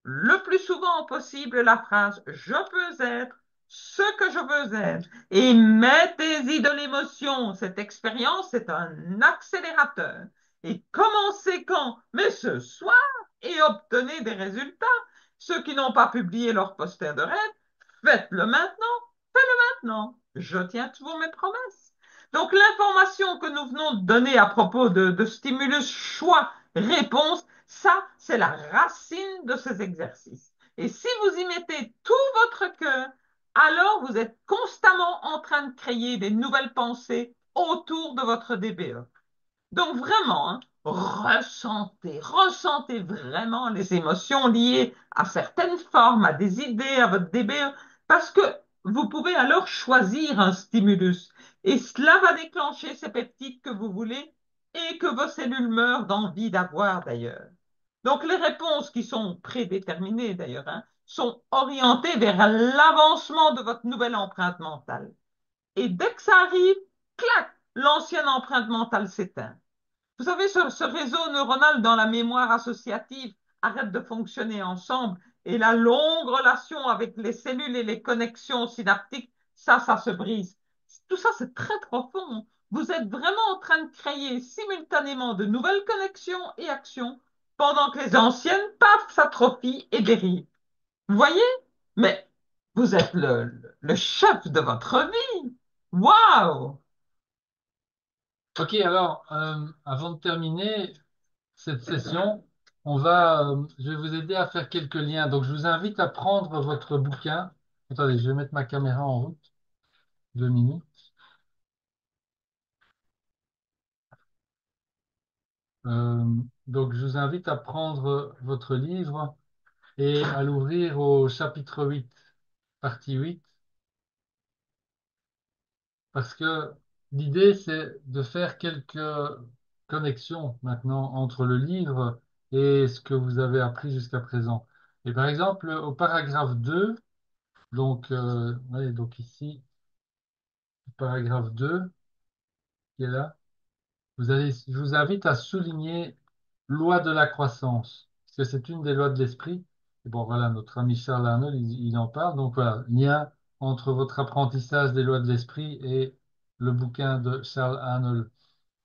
le plus souvent possible la phrase je peux être ce que je veux être et mettez-y de l'émotion. Cette expérience est un accélérateur. Et commencez quand? Mais ce soir et obtenez des résultats. Ceux qui n'ont pas publié leur poster de rêve, faites-le maintenant, faites-le maintenant. Je tiens toujours mes promesses. Donc l'information que nous venons de donner à propos de stimulus choix réponse, ça, c'est la racine de ces exercices. Et si vous y mettez tout votre cœur, alors vous êtes constamment en train de créer des nouvelles pensées autour de votre DBE. Donc vraiment, hein, ressentez vraiment les émotions liées à certaines formes, à des idées, à votre DBE, parce que vous pouvez alors choisir un stimulus. Et cela va déclencher ces peptides que vous voulez et que vos cellules meurent d'envie d'avoir d'ailleurs. Donc les réponses qui sont prédéterminées d'ailleurs, hein, sont orientées vers l'avancement de votre nouvelle empreinte mentale. Et dès que ça arrive, clac, l'ancienne empreinte mentale s'éteint. Vous savez, ce réseau neuronal dans la mémoire associative arrête de fonctionner ensemble et la longue relation avec les cellules et les connexions synaptiques, ça se brise. Tout ça, c'est très profond. Vous êtes vraiment en train de créer simultanément de nouvelles connexions et actions pendant que les anciennes, paf, s'atrophient et dérivent. Vous voyez? Mais vous êtes le chef de votre vie. Waouh! Ok, alors, avant de terminer cette session, je vais vous aider à faire quelques liens. Donc, je vous invite à prendre votre bouquin. Attendez, je vais mettre ma caméra en route. 2 minutes. Euh, donc, je vous invite à prendre votre livre et à l'ouvrir au chapitre 8, partie 8, parce que l'idée, c'est de faire quelques connexions maintenant entre le livre et ce que vous avez appris jusqu'à présent. Et par exemple, au paragraphe 2, donc ici, paragraphe 2, qui est là, je vous invite à souligner loi de la croissance, parce que c'est une des lois de l'esprit. Et bon, voilà, notre ami Charles Arnold, il en parle. Donc voilà, lien entre votre apprentissage des lois de l'esprit et le bouquin de Charles Arnold.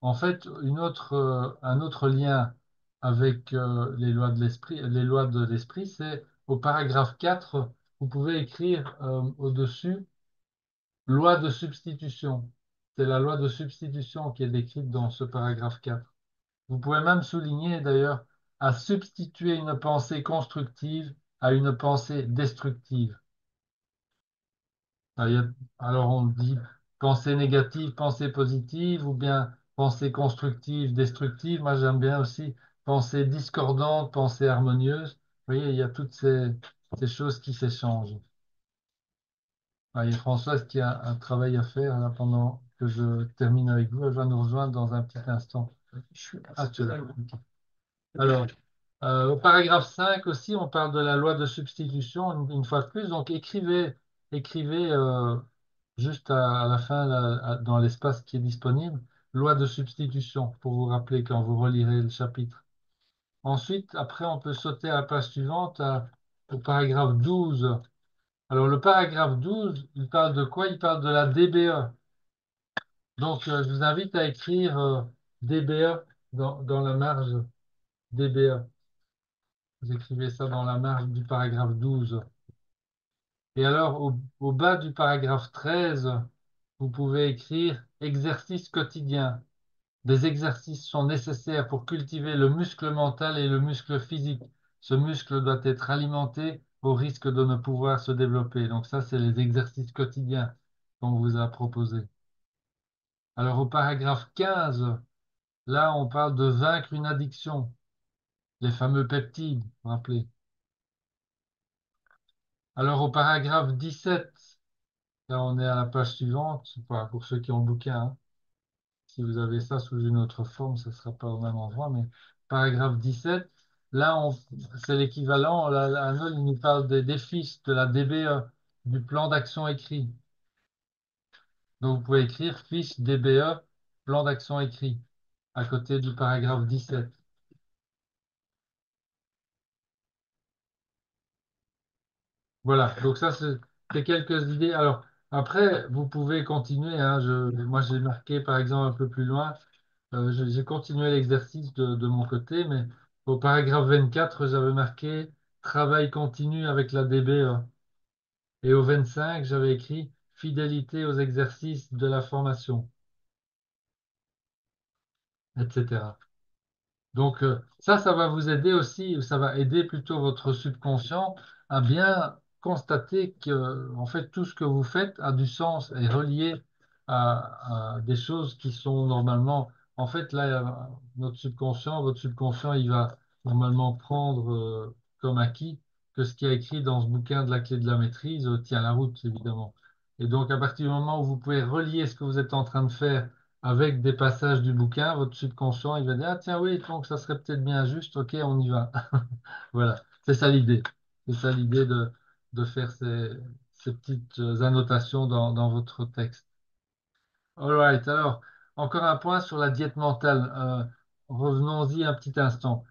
En fait, un autre lien avec les lois de l'esprit, c'est au paragraphe 4, vous pouvez écrire au-dessus loi de substitution. C'est la loi de substitution qui est décrite dans ce paragraphe 4. Vous pouvez même souligner d'ailleurs à substituer une pensée constructive à une pensée destructive. Alors, alors, on dit pensée négative, pensée positive, ou bien pensée constructive, destructive. Moi j'aime bien aussi pensée discordante, pensée harmonieuse. Vous voyez, il y a toutes ces choses qui s'échangent. Ah, il y a Françoise qui a un travail à faire là, pendant que je termine avec vous. Elle va nous rejoindre dans un petit instant. Ah, tu es là. Ok. Alors, au paragraphe 5 aussi, on parle de la loi de substitution une fois de plus. Donc, écrivez juste à la fin, là, dans l'espace qui est disponible, loi de substitution pour vous rappeler quand vous relirez le chapitre. Ensuite, après, on peut sauter à la page suivante, au paragraphe 12. Alors, le paragraphe 12, il parle de quoi? Il parle de la DBE. Donc, je vous invite à écrire DBE dans la marge DBE. Vous écrivez ça dans la marge du paragraphe 12. Et alors, au bas du paragraphe 13, vous pouvez écrire exercice quotidien. Des exercices sont nécessaires pour cultiver le muscle mental et le muscle physique. Ce muscle doit être alimenté au risque de ne pouvoir se développer. Donc ça, c'est les exercices quotidiens qu'on vous a proposés. Alors, au paragraphe 15, là, on parle de vaincre une addiction, les fameux peptides, vous vous rappelez. Alors, au paragraphe 17, là, on est à la page suivante, voilà, pour ceux qui ont le bouquin, hein. Si vous avez ça sous une autre forme, ce ne sera pas au même endroit, mais paragraphe 17, là, c'est l'équivalent, là, Arnold, il nous parle des fiches de la DBE, du plan d'action écrit. Donc, vous pouvez écrire fiche DBE, plan d'action écrit, à côté du paragraphe 17. Voilà, donc ça, c'est quelques idées. Alors, après, vous pouvez continuer, hein. Moi, j'ai marqué, par exemple, un peu plus loin, j'ai continué l'exercice de mon côté, mais au paragraphe 24, j'avais marqué travail continu avec la DBE. Et au 25, j'avais écrit fidélité aux exercices de la formation, etc. Donc ça va vous aider aussi, ça va aider plutôt votre subconscient à bien constater que en fait tout ce que vous faites a du sens et relié à des choses qui sont normalement. En fait là, notre subconscient, votre subconscient, il va normalement prendre comme acquis que ce qui est écrit dans ce bouquin de la clé de la maîtrise tient la route, évidemment. Et donc à partir du moment où vous pouvez relier ce que vous êtes en train de faire avec des passages du bouquin, votre subconscient, il va dire, ah tiens, oui, donc ça serait peut-être bien juste, ok, on y va. Voilà, c'est ça l'idée. C'est ça l'idée de faire ces petites annotations dans votre texte. All right, alors, encore un point sur la diète mentale. Revenons-y un petit instant.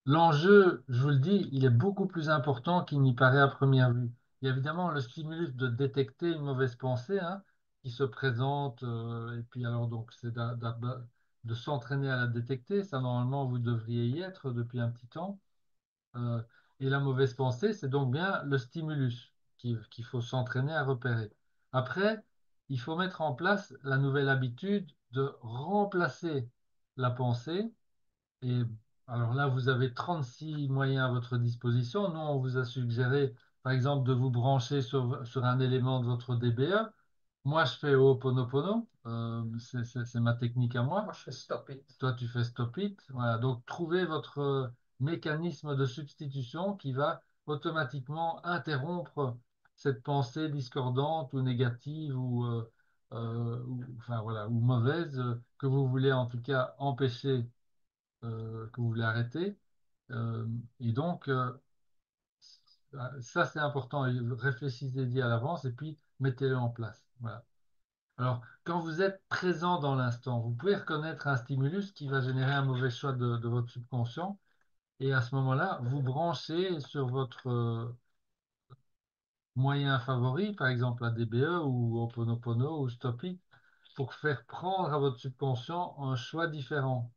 L'enjeu, je vous le dis, il est beaucoup plus important qu'il n'y paraît à première vue. Il y a évidemment le stimulus de détecter une mauvaise pensée hein, qui se présente, et puis alors donc c'est de s'entraîner à la détecter. Ça, normalement, vous devriez y être depuis un petit temps. Euh, et la mauvaise pensée, c'est donc bien le stimulus qu'il faut s'entraîner à repérer. Après, il faut mettre en place la nouvelle habitude de remplacer la pensée. Et alors là, vous avez 36 moyens à votre disposition. Nous, on vous a suggéré, par exemple, de vous brancher sur un élément de votre DBE. Moi, je fais Ho'oponopono. C'est ma technique à moi. Moi, je fais stop it. Toi, tu fais stop it. Voilà. Donc, trouvez votre mécanisme de substitution qui va automatiquement interrompre cette pensée discordante ou négative enfin, voilà, ou mauvaise que vous voulez en tout cas empêcher, que vous voulez arrêter. Euh, et donc, ça, c'est important. Réfléchissez-y à l'avance et puis mettez-le en place. Voilà. Alors, quand vous êtes présent dans l'instant, vous pouvez reconnaître un stimulus qui va générer un mauvais choix de votre subconscient. Et à ce moment-là, vous branchez sur votre moyen favori, par exemple la DBE ou Ho'oponopono ou Stop It, pour faire prendre à votre subconscient un choix différent.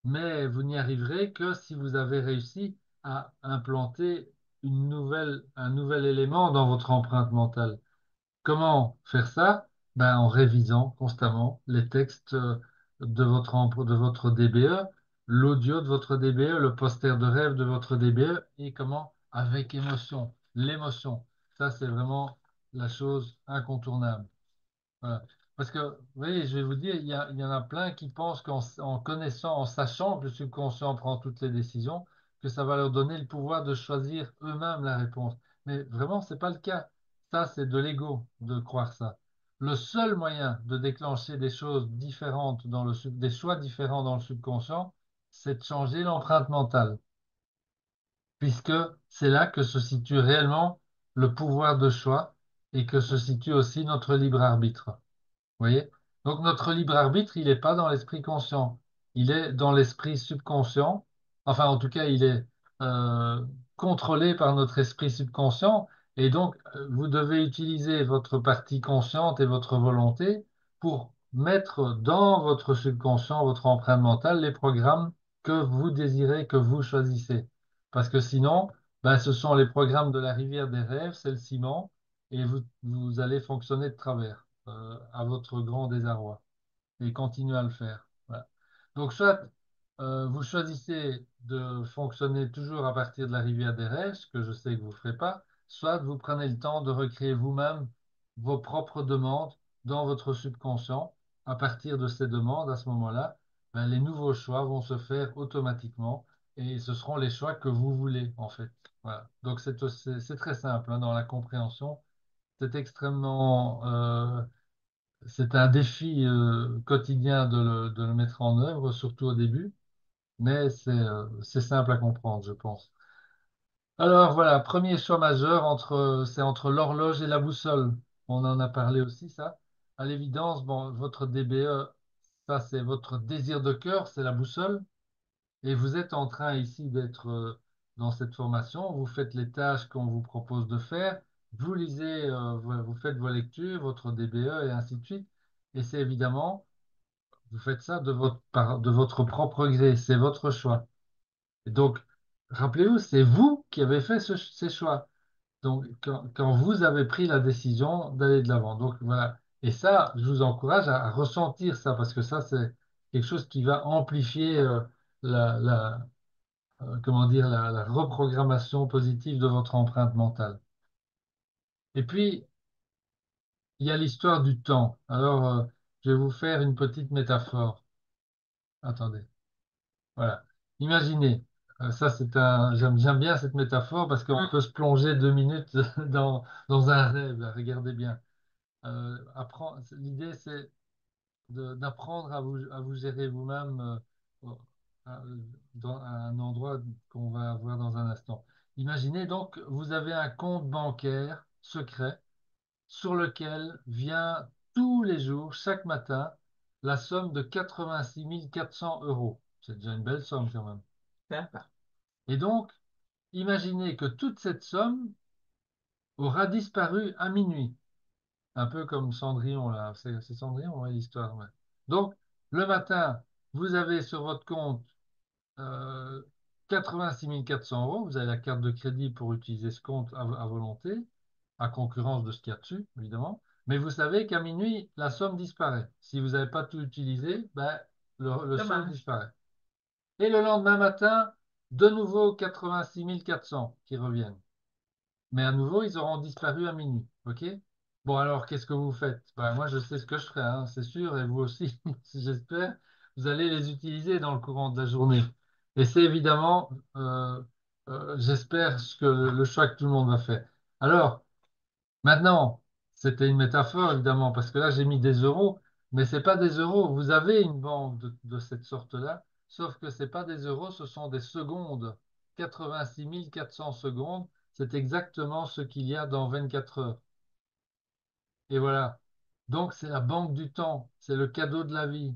Mais vous n'y arriverez que si vous avez réussi à implanter un nouvel élément dans votre empreinte mentale. Comment faire ça? Ben, en révisant constamment les textes de votre DBE, l'audio de votre DBE, le poster de rêve de votre DBE et comment? Avec émotion. L'émotion. Ça, c'est vraiment la chose incontournable. Voilà. Parce que, vous voyez, je vais vous dire, il y en a plein qui pensent en connaissant, en sachant que le subconscient prend toutes les décisions, que ça va leur donner le pouvoir de choisir eux-mêmes la réponse. Mais vraiment, c'est pas le cas. Ça, c'est de l'ego de croire ça. Le seul moyen de déclencher des choses différentes des choix différents dans le subconscient, c'est de changer l'empreinte mentale, puisque c'est là que se situe réellement le pouvoir de choix et que se situe aussi notre libre arbitre. Vous voyez? Donc notre libre arbitre, il n'est pas dans l'esprit conscient, il est dans l'esprit subconscient. Enfin, en tout cas, il est euh, contrôlé par notre esprit subconscient. Et donc, vous devez utiliser votre partie consciente et votre volonté pour mettre dans votre subconscient, votre empreinte mentale, les programmes que vous désirez, que vous choisissez. Parce que sinon, ben, ce sont les programmes de la rivière des rêves, c'est le ciment, et vous allez fonctionner de travers à votre grand désarroi et continuez à le faire. Voilà. Donc, soit vous choisissez de fonctionner toujours à partir de la rivière des rêves, ce que je sais que vous ne ferez pas, soit vous prenez le temps de recréer vous-même vos propres demandes dans votre subconscient. À partir de ces demandes, à ce moment-là, ben, les nouveaux choix vont se faire automatiquement et ce seront les choix que vous voulez, en fait. Voilà. Donc, c'est très simple hein, dans la compréhension. C'est extrêmement c'est un défi quotidien de le mettre en œuvre, surtout au début, mais c'est simple à comprendre, je pense. Alors voilà, premier choix majeur c'est entre l'horloge et la boussole. On en a parlé aussi, ça. À l'évidence, bon, votre DBE, ça c'est votre désir de cœur, c'est la boussole. Et vous êtes en train ici d'être dans cette formation, vous faites les tâches qu'on vous propose de faire, vous lisez, vous faites vos lectures, votre DBE et ainsi de suite. Et c'est évidemment vous faites ça de votre propre gré, c'est votre choix. Et donc, rappelez-vous, c'est vous qui avez fait ces choix. Donc, quand vous avez pris la décision d'aller de l'avant. Donc, voilà. Et ça, je vous encourage à ressentir ça, parce que ça, c'est quelque chose qui va amplifier. comment dire, la reprogrammation positive de votre empreinte mentale. Et puis, il y a l'histoire du temps. Alors, je vais vous faire une petite métaphore. Attendez. Voilà. Imaginez, j'aime bien cette métaphore parce qu'on peut se plonger 2 minutes dans un rêve. Regardez bien. L'idée, c'est d'apprendre à vous gérer vous-même à- dans un endroit qu'on va voir dans un instant. Imaginez donc, vous avez un compte bancaire secret sur lequel vient tous les jours, chaque matin, la somme de 86 400 euros. C'est déjà une belle somme quand même. D'accord. Et donc, imaginez que toute cette somme aura disparu à minuit. Un peu comme Cendrillon, là. C'est Cendrillon, ouais, l'histoire. Ouais. Donc, le matin, vous avez sur votre compte 86 400 euros. Vous avez la carte de crédit pour utiliser ce compte à volonté, à concurrence de ce qu'il y a dessus, évidemment. Mais vous savez qu'à minuit, la somme disparaît. Si vous n'avez pas tout utilisé, ben, le solde Dommage. disparaît. Et le lendemain matin, de nouveau 86 400 qui reviennent. Mais à nouveau, ils auront disparu à minuit. OK? Bon, alors, qu'est-ce que vous faites? Ben, moi, je sais ce que je ferai, hein, c'est sûr, et vous aussi, si j'espère. Vous allez les utiliser dans le courant de la journée. Et c'est évidemment, j'espère, le choix que tout le monde va faire. Alors, maintenant, c'était une métaphore, évidemment, parce que là, j'ai mis des euros, mais c'est pas des euros. Vous avez une banque de cette sorte-là, sauf que c'est pas des euros, ce sont des secondes. 86 400 secondes, c'est exactement ce qu'il y a dans 24 heures. Et voilà. Donc, c'est la banque du temps, c'est le cadeau de la vie.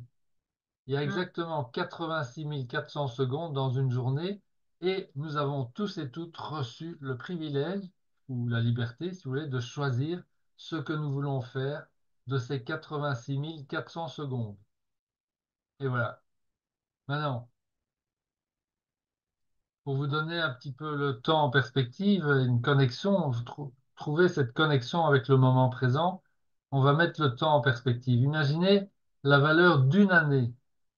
Il y a Mm. exactement 86 400 secondes dans une journée et nous avons tous et toutes reçu le privilège ou la liberté, si vous voulez, de choisir ce que nous voulons faire de ces 86 400 secondes. Et voilà. Maintenant, pour vous donner un petit peu le temps en perspective, une connexion, trouver cette connexion avec le moment présent, on va mettre le temps en perspective. Imaginez la valeur d'une année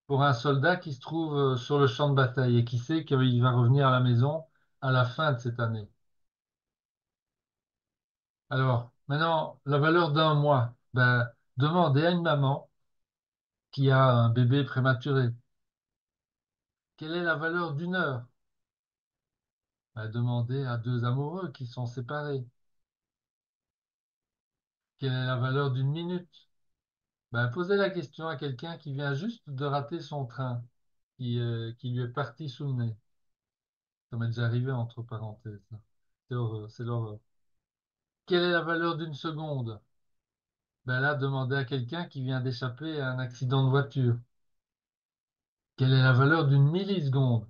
pour un soldat qui se trouve sur le champ de bataille et qui sait qu'il va revenir à la maison à la fin de cette année. Alors, maintenant, la valeur d'un mois, ben, demandez à une maman qui a un bébé prématuré, quelle est la valeur d'une heure? Ben, demandez à deux amoureux qui sont séparés, quelle est la valeur d'une minute? Ben, posez la question à quelqu'un qui vient juste de rater son train, qui lui est parti sous le nez. Ça m'est déjà arrivé entre parenthèses, ça. C'est horreur, c'est l'horreur. Quelle est la valeur d'une seconde? Ben là, demandez à quelqu'un qui vient d'échapper à un accident de voiture. Quelle est la valeur d'une milliseconde?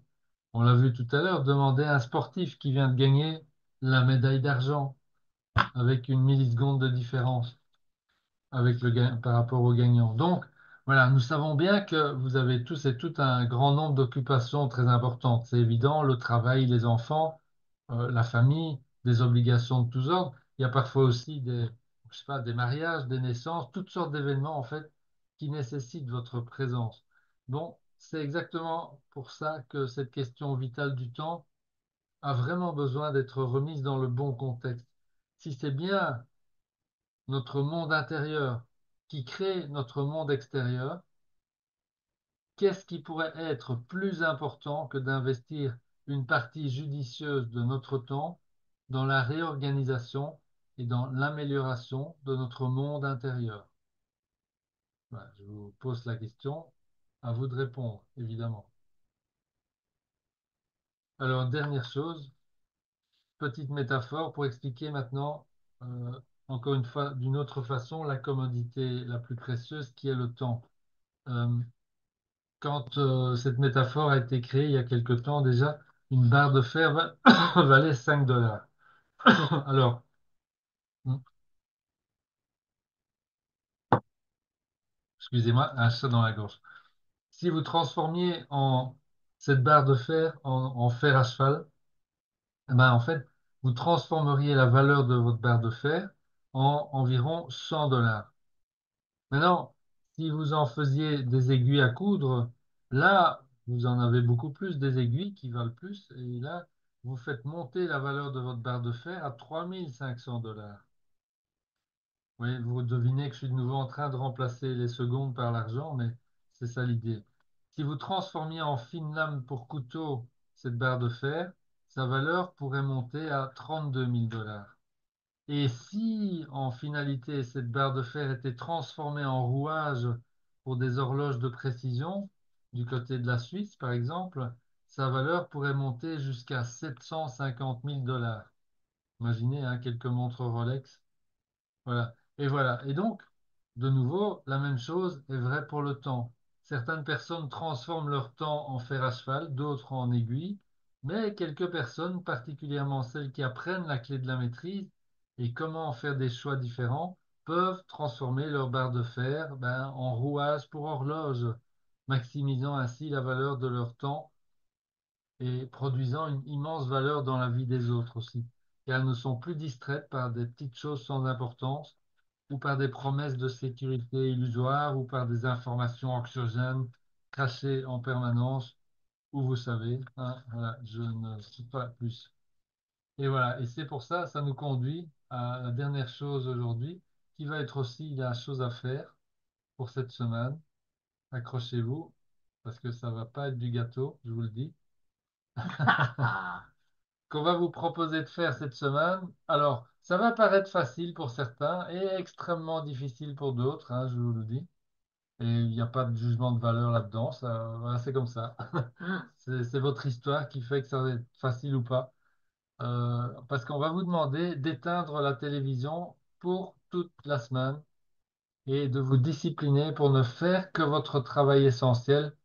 On l'a vu tout à l'heure, demandez à un sportif qui vient de gagner la médaille d'argent avec une milliseconde de différence. Par rapport aux gagnants. Donc, voilà, nous savons bien que vous avez tous et toutes un grand nombre d'occupations très importantes. C'est évident, le travail, les enfants, la famille, des obligations de tous ordres. Il y a parfois aussi je sais pas, des mariages, des naissances, toutes sortes d'événements, en fait, qui nécessitent votre présence. Bon, c'est exactement pour ça que cette question vitale du temps a vraiment besoin d'être remise dans le bon contexte. Si c'est bien notre monde intérieur qui crée notre monde extérieur, qu'est-ce qui pourrait être plus important que d'investir une partie judicieuse de notre temps dans la réorganisation et dans l'amélioration de notre monde intérieur? Voilà, je vous pose la question, à vous de répondre, évidemment. Alors, dernière chose, petite métaphore pour expliquer maintenant, encore une fois, d'une autre façon, la commodité la plus précieuse qui est le temps. Euh, Quand cette métaphore a été créée il y a quelque temps déjà, une barre de fer valait 5 dollars. Alors, hmm, excusez-moi, un chat dans la gorge. Si vous transformiez cette barre de fer en fer à cheval, eh ben, en fait, vous transformeriez la valeur de votre barre de fer en environ 100 dollars. Maintenant, si vous en faisiez des aiguilles à coudre, là, vous en avez beaucoup plus des aiguilles qui valent plus. Et là, vous faites monter la valeur de votre barre de fer à 3 500 $. Oui, vous devinez que je suis de nouveau en train de remplacer les secondes par l'argent, mais c'est ça l'idée. Si vous transformiez en fine lame pour couteau cette barre de fer, sa valeur pourrait monter à 32 000 $. Et si, en finalité, cette barre de fer était transformée en rouage pour des horloges de précision, du côté de la Suisse, par exemple, sa valeur pourrait monter jusqu'à 750 000 $. Imaginez, hein, quelques montres Rolex. Voilà. Et voilà. Et donc, de nouveau, la même chose est vraie pour le temps. Certaines personnes transforment leur temps en fer à cheval, d'autres en aiguille, mais quelques personnes, particulièrement celles qui apprennent la clé de la maîtrise et comment faire des choix différents, peuvent transformer leur barre de fer en rouage pour horloge, maximisant ainsi la valeur de leur temps et produisant une immense valeur dans la vie des autres aussi. Et elles ne sont plus distraites par des petites choses sans importance ou par des promesses de sécurité illusoires, ou par des informations anxiogènes cachées en permanence, ou vous savez, hein, voilà, je ne sais pas plus. Et voilà, et c'est pour ça, ça nous conduit à la dernière chose aujourd'hui, qui va être aussi la chose à faire pour cette semaine. Accrochez-vous, parce que ça va pas être du gâteau, je vous le dis. Qu'on va vous proposer de faire cette semaine. Alors, ça va paraître facile pour certains et extrêmement difficile pour d'autres, hein, je vous le dis. Et il n'y a pas de jugement de valeur là-dedans, ça, voilà, c'est comme ça. C'est votre histoire qui fait que ça va être facile ou pas. Parce qu'on va vous demander d'éteindre la télévision pour toute la semaine et de vous discipliner pour ne faire que votre travail essentiel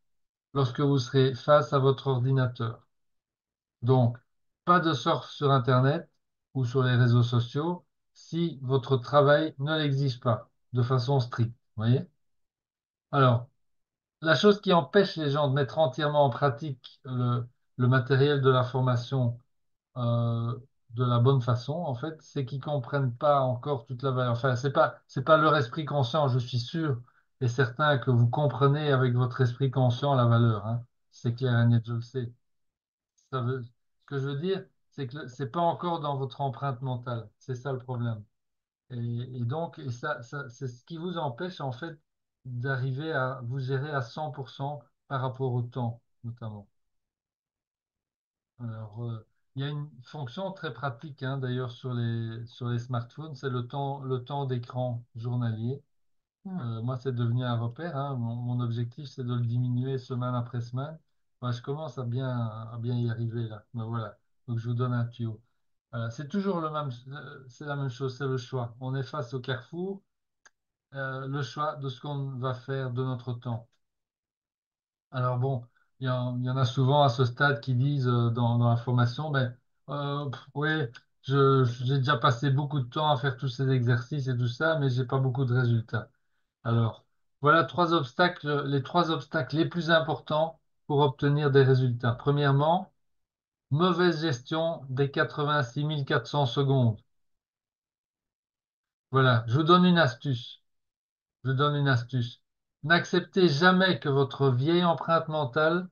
lorsque vous serez face à votre ordinateur. Donc, pas de surf sur Internet ou sur les réseaux sociaux si votre travail ne l'exige pas de façon stricte. Vous voyez? Alors, la chose qui empêche les gens de mettre entièrement en pratique le matériel de la formation euh, de la bonne façon, en fait, c'est qu'ils comprennent pas encore toute la valeur. Enfin, c'est pas leur esprit conscient, je suis sûr et certain que vous comprenez avec votre esprit conscient la valeur, hein. C'est clair et net, je le sais. Ce que je veux dire, c'est que c'est pas encore dans votre empreinte mentale. C'est ça le problème. Et donc, c'est ce qui vous empêche en fait d'arriver à vous gérer à 100% par rapport au temps, notamment. Alors, il y a une fonction très pratique, hein, d'ailleurs sur les smartphones, c'est le temps d'écran journalier. Moi, c'est devenu un repère, hein. Mon objectif, c'est de le diminuer semaine après semaine. Moi, je commence à bien y arriver là. Ben voilà. Donc, je vous donne un tuyau. C'est toujours c'est la même chose, c'est le choix. On est face au carrefour, le choix de ce qu'on va faire de notre temps. Alors bon, il y en a souvent à ce stade qui disent dans la formation, oui, j'ai déjà passé beaucoup de temps à faire tous ces exercices et tout ça, mais j'ai pas beaucoup de résultats. Alors, voilà les trois obstacles les plus importants pour obtenir des résultats. Premièrement, mauvaise gestion des 86 400 secondes. Voilà, je vous donne une astuce. Je vous donne une astuce. N'acceptez jamais que votre vieille empreinte mentale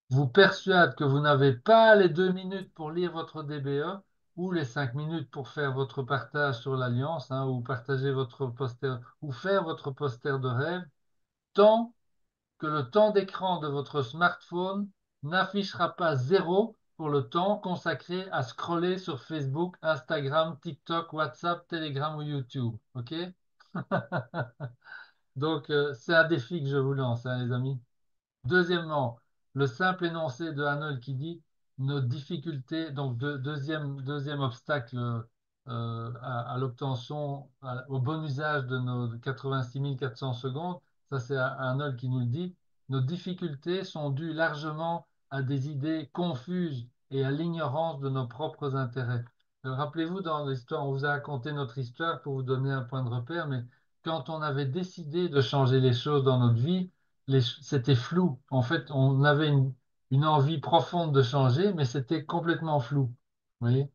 vous persuade que vous n'avez pas les 2 minutes pour lire votre DBE ou les 5 minutes pour faire votre partage sur l'Alliance, hein, ou partager votre poster ou faire votre poster de rêve, tant que le temps d'écran de votre smartphone n'affichera pas zéro pour le temps consacré à scroller sur Facebook, Instagram, TikTok, WhatsApp, Telegram ou YouTube. OK? Donc, c'est un défi que je vous lance, hein, les amis. Deuxièmement, le simple énoncé de Arnold qui dit nos difficultés, donc deuxième obstacle à l'obtention, au bon usage de nos 86 400 secondes, ça c'est Arnold qui nous le dit, nos difficultés sont dues largement à des idées confuses et à l'ignorance de nos propres intérêts. Rappelez-vous, dans l'histoire, on vous a raconté notre histoire pour vous donner un point de repère, mais quand on avait décidé de changer les choses dans notre vie, c'était flou. En fait, on avait une envie profonde de changer, mais c'était complètement flou. Vous voyez?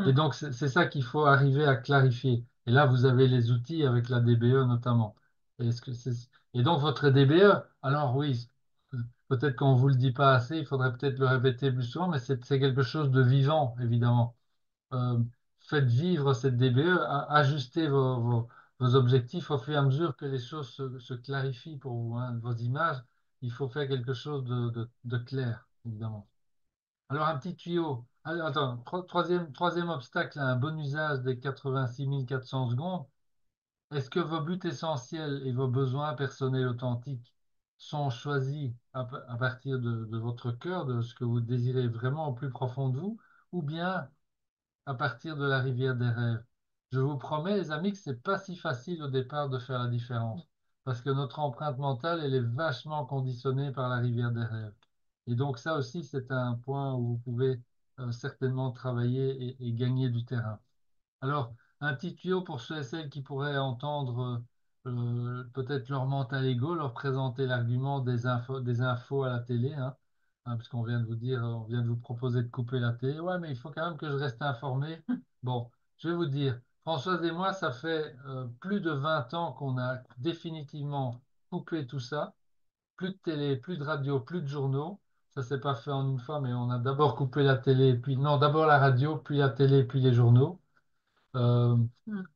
Et Hmm. donc, c'est ça qu'il faut arriver à clarifier. Et là, vous avez les outils avec la DBE notamment. Est-ce que c'est... Et donc, votre DBE, alors oui, peut-être qu'on vous le dit pas assez, il faudrait peut-être le répéter plus souvent, mais c'est quelque chose de vivant, évidemment. Euh, Faites vivre cette DBE, ajustez vos objectifs au fur et à mesure que les choses se clarifient pour vous, hein, vos images. Il faut faire quelque chose de clair, évidemment. Alors, un petit tuyau. Alors, attends, troisième obstacle à un bon usage des 86 400 secondes. Est-ce que vos buts essentiels et vos besoins personnels authentiques sont choisis à partir de votre cœur, de ce que vous désirez vraiment au plus profond de vous, ou bien à partir de la rivière des rêves? Je vous promets, les amis, que c'est pas si facile au départ de faire la différence, parce que notre empreinte mentale, elle est vachement conditionnée par la rivière des rêves. Et donc ça aussi, c'est un point où vous pouvez certainement travailler et gagner du terrain. Alors, un petit tuyau pour ceux et celles qui pourraient entendre peut-être leur mental ego, leur présenter l'argument des infos à la télé, hein, parce qu'on vient de vous dire, on vient de vous proposer de couper la télé. Ouais, mais il faut quand même que je reste informé. Bon, je vais vous dire, Françoise et moi, ça fait plus de 20 ans qu'on a définitivement coupé tout ça. Plus de télé, plus de radio, plus de journaux. Ça s'est pas fait en une fois, mais on a d'abord coupé la télé, puis non, d'abord la radio, puis la télé, puis les journaux. Euh,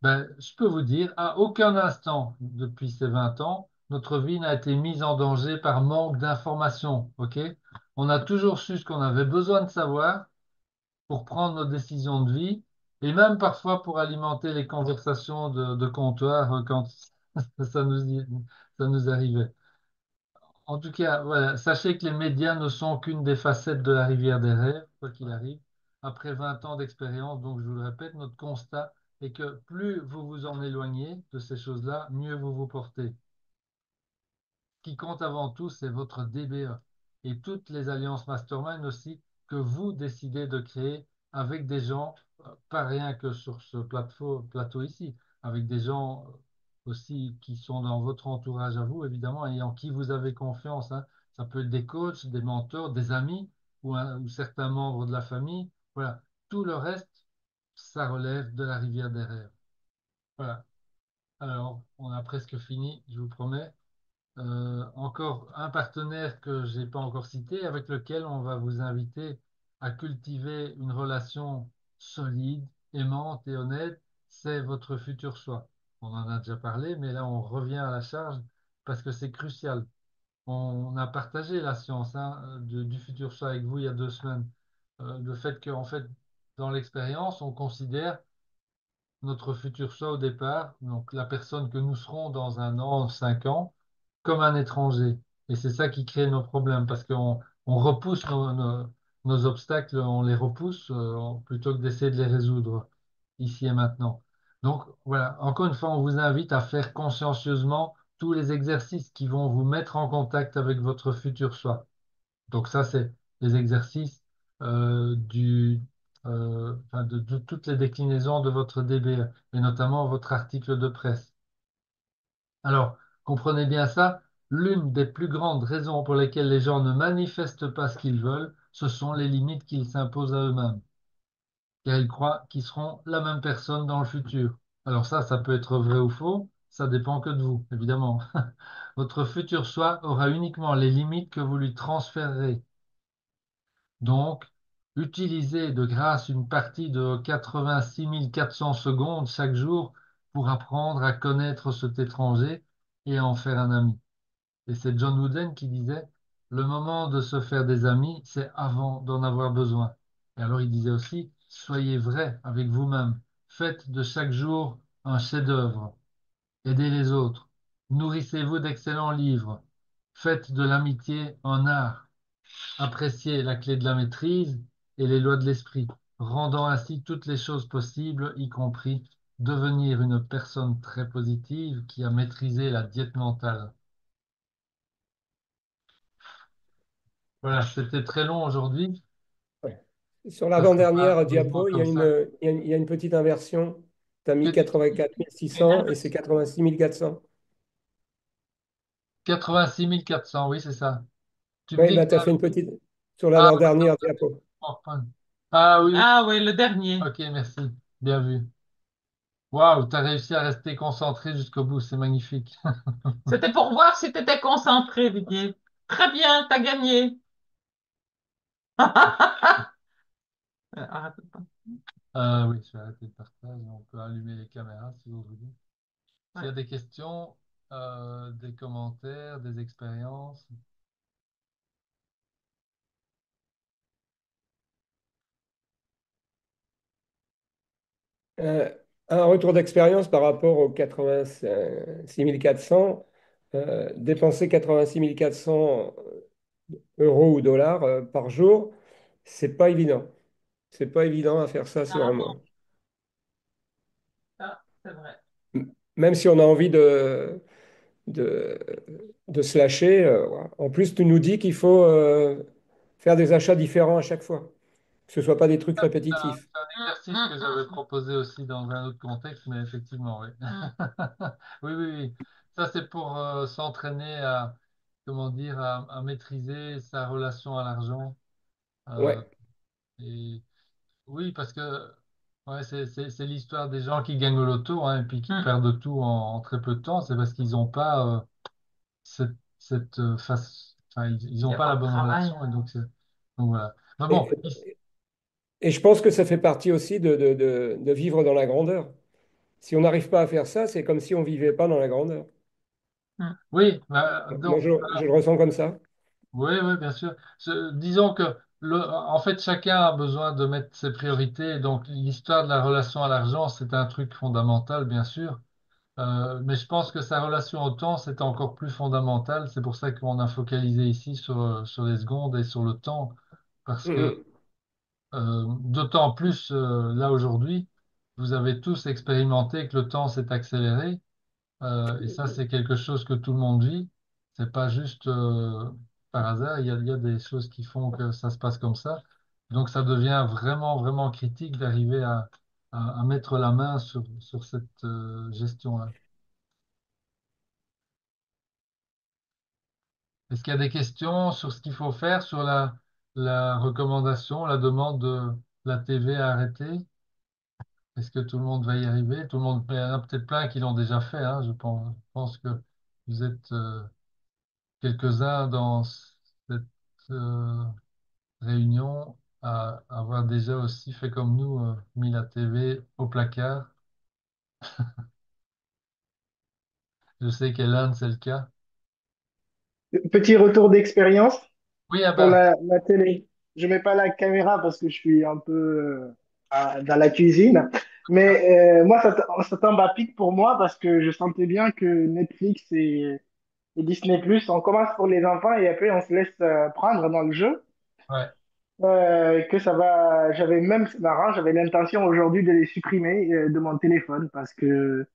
ben, je peux vous dire, à aucun instant depuis ces 20 ans, notre vie n'a été mise en danger par manque d'informations. Ok? On a toujours su ce qu'on avait besoin de savoir pour prendre nos décisions de vie et même parfois pour alimenter les conversations de comptoir quand ça nous arrivait. En tout cas, voilà, sachez que les médias ne sont qu'une des facettes de la rivière des rêves, quoi qu'il arrive. Après 20 ans d'expérience, donc je vous le répète, notre constat est que plus vous vous en éloignez de ces choses-là, mieux vous vous portez. Ce qui compte avant tout, c'est votre DBE et toutes les alliances mastermind aussi que vous décidez de créer avec des gens, pas rien que sur ce plateau ici, avec des gens aussi qui sont dans votre entourage à vous, évidemment, et en qui vous avez confiance, hein. Ça peut être des coachs, des mentors, des amis ou certains membres de la famille. Voilà. Tout le reste, ça relève de la rivière des rêves. Voilà. Alors, on a presque fini, je vous promets. Encore un partenaire que je n'ai pas encore cité, avec lequel on va vous inviter à cultiver une relation solide, aimante et honnête, c'est votre futur soi. On en a déjà parlé, mais là on revient à la charge parce que c'est crucial. On a partagé la science, hein, du futur soi avec vous il y a 2 semaines. Le fait qu'en fait, dans l'expérience, on considère notre futur soi au départ, donc la personne que nous serons dans 1 an, 5 ans, comme un étranger. Et c'est ça qui crée nos problèmes, parce qu'on repousse nos obstacles, on les repousse plutôt que d'essayer de les résoudre ici et maintenant. Donc voilà, encore une fois, on vous invite à faire consciencieusement tous les exercices qui vont vous mettre en contact avec votre futur soi. Donc ça, c'est les exercices enfin, de toutes les déclinaisons de votre DBE, et notamment votre article de presse. Alors, comprenez bien ça, l'une des plus grandes raisons pour lesquelles les gens ne manifestent pas ce qu'ils veulent, ce sont les limites qu'ils s'imposent à eux-mêmes, car ils croient qu'ils seront la même personne dans le futur. Alors ça peut être vrai ou faux, ça dépend que de vous, évidemment. Votre futur soi aura uniquement les limites que vous lui transférerez. Donc, utilisez de grâce une partie de 86 400 secondes chaque jour pour apprendre à connaître cet étranger et à en faire un ami. Et c'est John Wooden qui disait, le moment de se faire des amis, c'est avant d'en avoir besoin. Et alors il disait aussi, soyez vrai avec vous-même. Faites de chaque jour un chef-d'œuvre. Aidez les autres. Nourrissez-vous d'excellents livres. Faites de l'amitié un art. Appréciez la clé de la maîtrise et les lois de l'esprit, rendant ainsi toutes les choses possibles, y compris devenir une personne très positive qui a maîtrisé la diète mentale. Voilà, c'était très long aujourd'hui. Ouais. Sur Ça sera pas l'avant-dernière heureusement diapo, comme ça. il y a une petite inversion. Tu as Que mis dis-tu? 84 600 et c'est 86 400. 86 400, oui, c'est ça. Tu me Oui, dis que bah, tu as fait une petite sur Ah, l'avant-dernière diapo. enfin. Ah oui, oui. Ah oui, le dernier. Ok, merci. Bien vu. Waouh, tu as réussi à rester concentré jusqu'au bout, c'est magnifique. C'était pour voir si tu étais concentré, Didier. Très bien, t'as gagné. Arrête pas. Oui, je vais arrêter le partage. On peut allumer les caméras si vous voulez. S'il y Ouais. a des questions, des commentaires, des expériences. Euh, un retour d'expérience par rapport aux 86 400. Dépenser 86 400 euros ou dollars par jour, c'est pas évident. C'est pas évident à faire ça sur un Ah, mois. ça, c'est vrai. Même si on a envie de, de se lâcher. Voilà. En plus, tu nous dis qu'il faut faire des achats différents à chaque fois, que ce ne soit pas des trucs répétitifs. C'est un exercice que j'avais proposé aussi dans un autre contexte, mais effectivement, oui. Oui, oui, oui. Ça, c'est pour s'entraîner à, comment dire, à maîtriser sa relation à l'argent. Euh, Ouais. et oui, parce que ouais, c'est l'histoire des gens qui gagnent au loto, hein, et puis qui perdent tout en très peu de temps. C'est parce qu'ils n'ont pas cette, enfin, ils Il n'ont n'y a pas pas la de bonne travail. relation, et donc voilà. Mais bon, Et, et je pense que ça fait partie aussi de vivre dans la grandeur. Si on n'arrive pas à faire ça, c'est comme si on vivait pas dans la grandeur. oui, Moi, je le ressens comme ça. oui, oui, bien sûr. Disons que en fait, chacun a besoin de mettre ses priorités. Donc, l'histoire de la relation à l'argent, c'est un truc fondamental, bien sûr. Mais je pense que sa relation au temps, c'est encore plus fondamental. C'est pour ça qu'on a focalisé ici sur les secondes et sur le temps. Parce que Mhm. d'autant plus là aujourd'hui, vous avez tous expérimenté que le temps s'est accéléré. Et ça, c'est quelque chose que tout le monde vit. C'est pas juste par hasard. Il y a des choses qui font que ça se passe comme ça. Donc, ça devient vraiment, vraiment critique d'arriver à mettre la main sur cette gestion-là. Est-ce qu'il y a des questions sur ce qu'il faut faire, sur la recommandation, la demande de la TV à arrêter? Est-ce que tout le monde va y arriver? Tout le monde, il y en a peut-être plein qui l'ont déjà fait, hein, je pense. Je pense que vous êtes quelques-uns dans cette euh, réunion à avoir déjà aussi fait comme nous, mis la TV au placard. Je sais qu'Hélène, c'est le cas. Petit retour d'expérience Oui, ah pour bah, la télé. Je mets pas la caméra parce que je suis un peu dans la cuisine. Mais moi, ça tombe à pic pour moi parce que je sentais bien que Netflix et Disney+, on commence pour les enfants et après on se laisse prendre dans le jeu. ouais, Que ça va, j'avais même, c'est marrant, j'avais l'intention aujourd'hui de les supprimer de mon téléphone parce que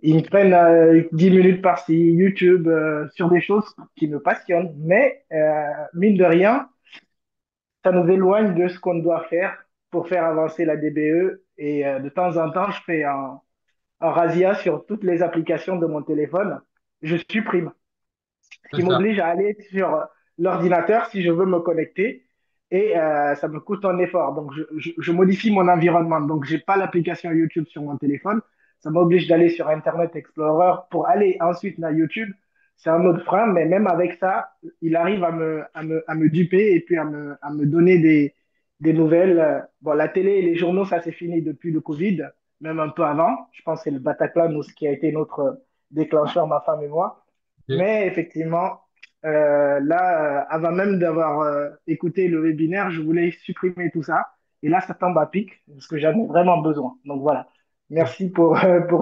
ils me prennent 10 minutes par-ci, YouTube, sur des choses qui me passionnent. Mais, mine de rien, ça nous éloigne de ce qu'on doit faire pour faire avancer la DBE. Et de temps en temps, je fais un razzia sur toutes les applications de mon téléphone. Je supprime ce qui c'est ça. m'oblige à aller sur l'ordinateur si je veux me connecter. Et ça me coûte un effort. Donc, je modifie mon environnement. Donc, j'ai pas l'application YouTube sur mon téléphone. Ça m'oblige d'aller sur Internet Explorer pour aller ensuite dans YouTube. C'est un autre frein, mais même avec ça, il arrive à me duper et puis à me donner des nouvelles. Bon, la télé et les journaux, ça c'est fini depuis le Covid, même un peu avant. Je pense que c'est le Bataclan ce qui a été notre déclencheur, ma femme et moi. Ok. Mais effectivement, là, avant même d'avoir écouté le webinaire, je voulais supprimer tout ça. Et là, ça tombe à pic, parce que j'en ai vraiment besoin. Donc voilà. Merci pour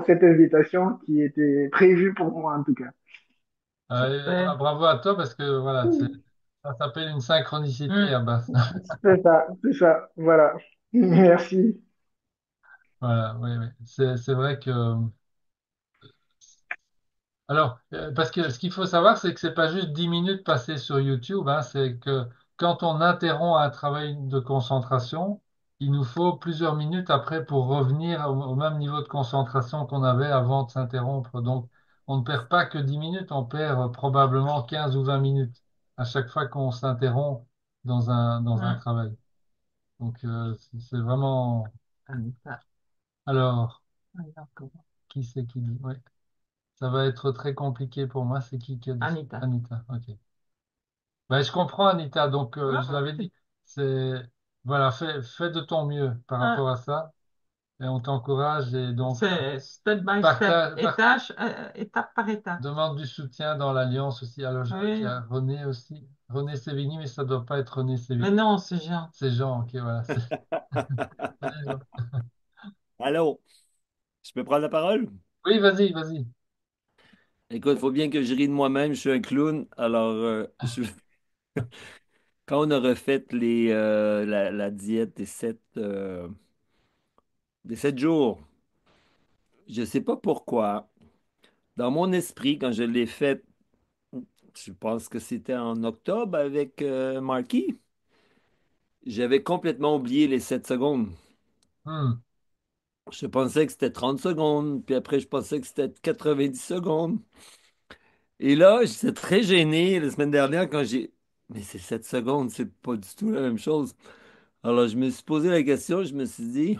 cette invitation qui était prévue pour moi, en tout cas. Super. Bravo à toi parce que voilà, ça s'appelle une synchronicité Mm. à base. C'est ça, voilà. Merci. Voilà, oui, oui. C'est vrai que alors, parce que ce qu'il faut savoir, c'est que c'est pas juste 10 minutes passées sur YouTube, hein, c'est que quand on interrompt un travail de concentration, il nous faut plusieurs minutes après pour revenir au même niveau de concentration qu'on avait avant de s'interrompre. Donc, on ne perd pas que 10 minutes, on perd probablement 15 ou 20 minutes à chaque fois qu'on s'interrompt dans un Mm. travail. Donc, c'est vraiment... Anita. Alors, D'accord. qui c'est qui dit? Oui. ça va être très compliqué pour moi. C'est qui a dit ça? Anita. Anita, ok. Ben, je comprends, Anita. Donc, je Ah, l'avais dit. C'est, voilà, fais de ton mieux par ah, rapport à ça. Et on t'encourage. Et donc, c'est step by step, partage, étape par étape. demande du soutien dans l'Alliance aussi. Alors, je vois qu'il y Oui. a René aussi. René Sévigny, mais ça doit pas être René Mais Sévigny. non, c'est Jean. C'est Jean, ok, voilà. Salut, Jean. Allô, je peux prendre la parole? Oui, vas-y, vas-y. Écoute, il faut bien que je rie de moi-même, je suis un clown. Alors, quand on a refait la diète des 7 jours, je ne sais pas pourquoi, dans mon esprit, quand je l'ai fait, je pense que c'était en octobre avec Marky, j'avais complètement oublié les 7 secondes. Hmm. Je pensais que c'était 30 secondes, puis après, je pensais que c'était 90 secondes. Et là, j'étais très gêné la semaine dernière quand j'ai... Mais c'est 7 secondes, c'est pas du tout la même chose. Alors, je me suis posé la question, je me suis dit,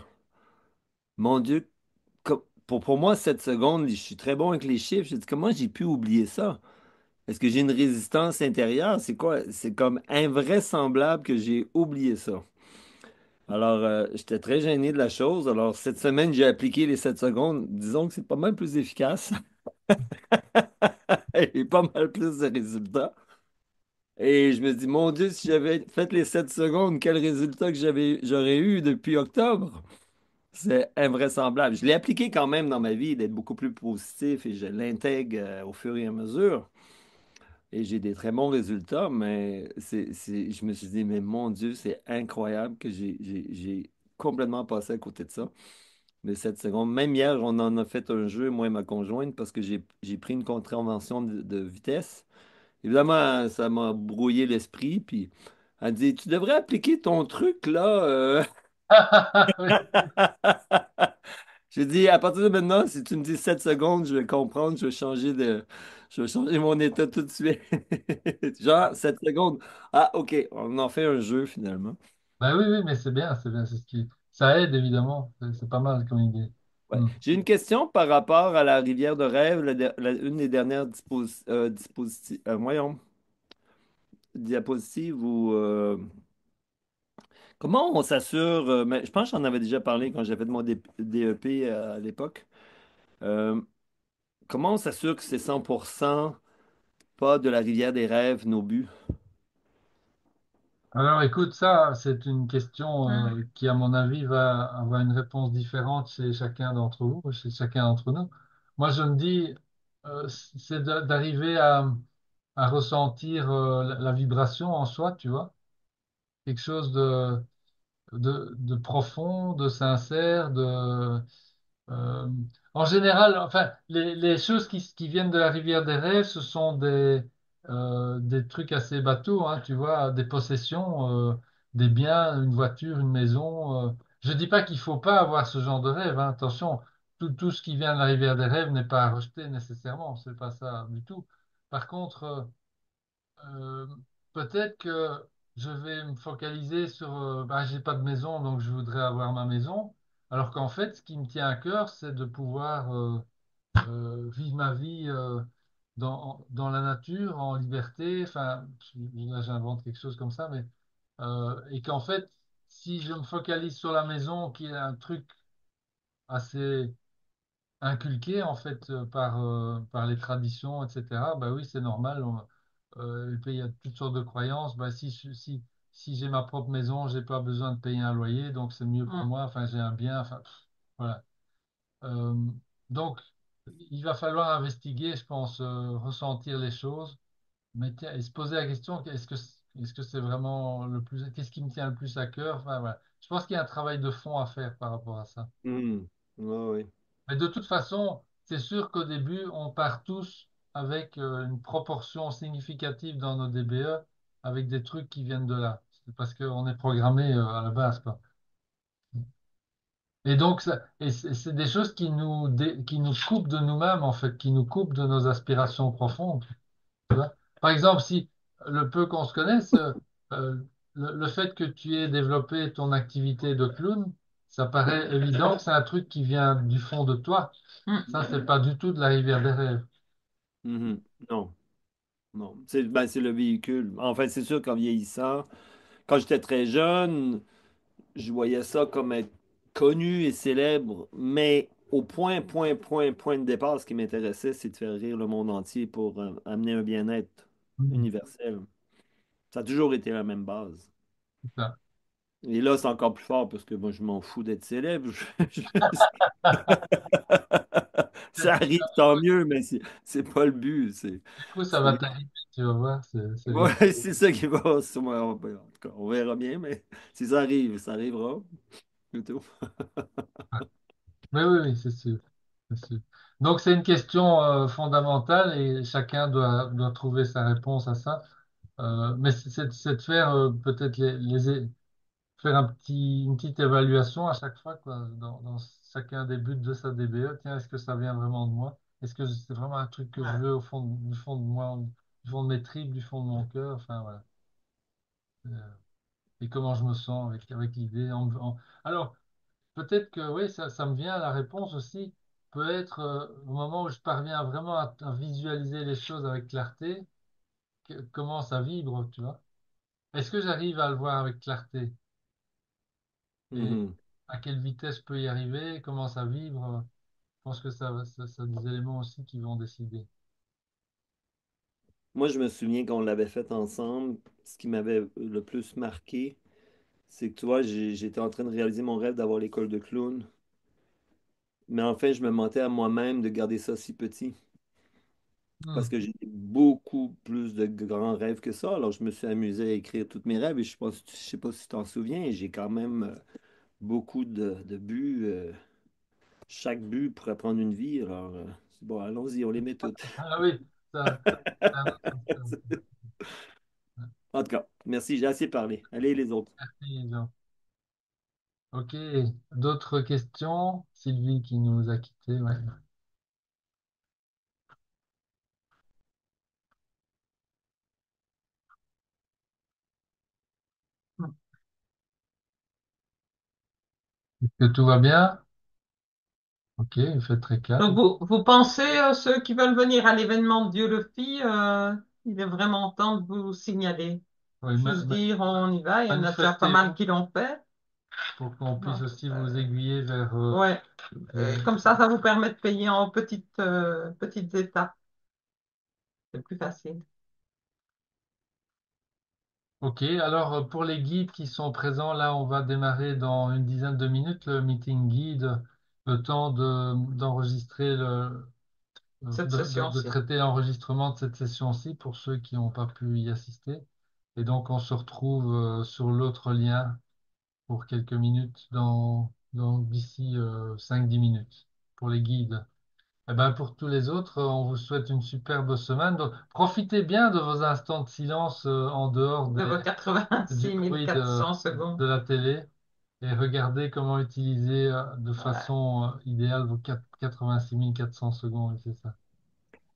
mon Dieu, pour moi, 7 secondes, je suis très bon avec les chiffres. J'ai dit, comment j'ai pu oublier ça? Est-ce que j'ai une résistance intérieure? C'est quoi? C'est comme invraisemblable que j'ai oublié ça. Alors, j'étais très gêné de la chose. Alors, cette semaine, j'ai appliqué les 7 secondes. Disons que c'est pas mal plus efficace et pas mal plus de résultats. Et je me dis, mon Dieu, si j'avais fait les 7 secondes, quel résultat que j'aurais eu depuis octobre? C'est invraisemblable. Je l'ai appliqué quand même dans ma vie d'être beaucoup plus positif et je l'intègre au fur et à mesure. Et j'ai des très bons résultats, mais je me suis dit, mais mon Dieu, c'est incroyable que j'ai complètement passé à côté de ça. Mais 7 secondes. Même hier, on en a fait un jeu, moi et ma conjointe, parce que j'ai pris une contravention de vitesse. Évidemment, ça m'a brouillé l'esprit, puis elle dit, tu devrais appliquer ton truc, là. Oui. J'ai dit, à partir de maintenant, si tu me dis 7 secondes, je vais comprendre, je vais changer mon état tout de suite. Genre, 7 secondes. Ah, OK, on en fait un jeu finalement. Ben oui, oui, mais c'est bien, c'est bien. Ça aide, évidemment. C'est pas mal comme idée. Ouais. Hmm. J'ai une question par rapport à la rivière de rêve, une des dernières voyons, diapositives ou comment on s'assure, mais je pense que j'en avais déjà parlé quand j'avais fait mon DEP à l'époque. Euh, Comment on s'assure que c'est 100% pas de la rivière des rêves, nos buts? Alors écoute, ça, c'est une question Hum, qui, à mon avis, va avoir une réponse différente chez chacun d'entre vous, chez chacun d'entre nous. Moi, je me dis, c'est d'arriver à ressentir la vibration en soi, tu vois, quelque chose de profond, de sincère, Euh, en général, enfin, les choses qui viennent de la rivière des rêves, ce sont des trucs assez bateaux, hein, tu vois, des possessions, des biens, une voiture, une maison. Je dis pas qu'il faut pas avoir ce genre de rêve, hein, attention, tout ce qui vient de la rivière des rêves n'est pas à rejeter nécessairement, c'est pas ça du tout. Par contre, euh, peut-être que je vais me focaliser sur bah, j'ai pas de maison, donc je voudrais avoir ma maison. Alors qu'en fait, ce qui me tient à cœur, c'est de pouvoir vivre ma vie dans la nature, en liberté. Enfin, là, j'invente quelque chose comme ça, mais et qu'en fait, si je me focalise sur la maison, qui est un truc assez inculqué en fait par les traditions, etc. Bah oui, c'est normal. Et puis il y a toutes sortes de croyances. Bah, si j'ai ma propre maison, j'ai pas besoin de payer un loyer, donc c'est mieux pour hum, moi. Enfin, j'ai un bien. Enfin, voilà. Euh, donc, il va falloir investiguer, je pense, ressentir les choses, mais et se poser la question, est-ce que c'est vraiment le plus, qu'est-ce qui me tient le plus à cœur? Enfin, voilà. Je pense qu'il y a un travail de fond à faire par rapport à ça. Hmm. Ouais, ouais. Mais de toute façon, c'est sûr qu'au début, on part tous avec une proportion significative dans nos DBE, avec des trucs qui viennent de là. C'est parce qu'on est programmé à la base, quoi. Et donc, c'est des choses qui nous coupent de nous-mêmes, en fait, qui nous coupent de nos aspirations profondes. Tu vois. Par exemple, si le peu qu'on se connaisse, le fait que tu aies développé ton activité de clown, ça paraît évident que c'est un truc qui vient du fond de toi. Hmm. Ça, c'est pas du tout de la rivière des rêves. Mhm. Non, non. C'est le véhicule. En fait, c'est sûr qu'en vieillissant, quand j'étais très jeune, je voyais ça comme être connu et célèbre, mais au point de départ, ce qui m'intéressait, c'est de faire rire le monde entier pour amener un bien-être Hmm, universel. Ça a toujours été la même base. c'est ça. Et là, c'est encore plus fort parce que moi, je m'en fous d'être célèbre. Ça arrive, tant mieux, mais c'est pas le but. Du coup, ça va C'est t'arriver, tu vas voir, c'est bien. ouais, c'est ça qui va sûrement. En tout cas, on verra bien, mais si ça arrive, ça arrivera. Plutôt. Oui, oui, oui, c'est sûr. C'est sûr. Donc, c'est une question fondamentale et chacun doit trouver sa réponse à ça. Mais c'est de faire peut-être faire une petite évaluation à chaque fois, quoi, dans chacun des buts de sa DBE. Tiens, est-ce que ça vient vraiment de moi? Est-ce que c'est vraiment un truc que je veux du fond de moi, du fond de mes tripes, du fond de mon cœur? Enfin, voilà. Euh, et comment je me sens avec l'idée. Alors, peut-être que oui, ça me vient, la réponse aussi peut être au moment où je parviens vraiment à visualiser les choses avec clarté, comment ça vibre, tu vois. Est-ce que j'arrive à le voir avec clarté? Et Mhm. à quelle vitesse je peux y arriver? Comment ça vibre? Je pense que ça des éléments aussi qui vont décider. Moi, je me souviens qu'on l'avait fait ensemble. Ce qui m'avait le plus marqué, c'est que, tu vois, j'étais en train de réaliser mon rêve d'avoir l'école de clown. Mais en fait, je me mentais à moi-même de garder ça si petit. Parce Hmm. que j'ai beaucoup plus de grands rêves que ça. Alors, je me suis amusé à écrire tous mes rêves et je sais pas si tu t'en souviens, j'ai quand même beaucoup de buts. Chaque but pourrait prendre une vie. Alors, c'est bon, allons-y, on les met toutes. Ah oui, ça, c'est un autre système. En tout cas, merci, j'ai assez parlé. Allez, les autres. Merci, Jean. Ok, d'autres questions? Sylvie qui nous a quittés, ouais. Est-ce que tout va bien? Ok, vous faites très Donc, calme. vous pensez, ceux qui veulent venir à l'événement de Dieu le Fit, il est vraiment temps de vous signaler. Oui, Juste dire, on y va, il y en a déjà pas mal manifestez-vous qui l'ont fait. pour qu'on puisse Ouais. aussi vous aiguiller vers... Ouais. Comme ça vous permet de payer en petites étapes. C'est plus facile. Ok, alors pour les guides qui sont présents, là, on va démarrer dans une dizaine de minutes le meeting guide, le temps d'enregistrer Cette de session-ci. traiter l'enregistrement de cette session-ci pour ceux qui n'ont pas pu y assister. Et donc, on se retrouve sur l'autre lien pour quelques minutes d'ici 5-10 minutes pour les guides. Eh ben, pour tous les autres, on vous souhaite une superbe semaine. Donc, profitez bien de vos instants de silence en dehors De vos du 86 bruit 400 de secondes. la télé et regardez comment utiliser de Ouais. façon idéale vos 86 400 secondes. C'est ça.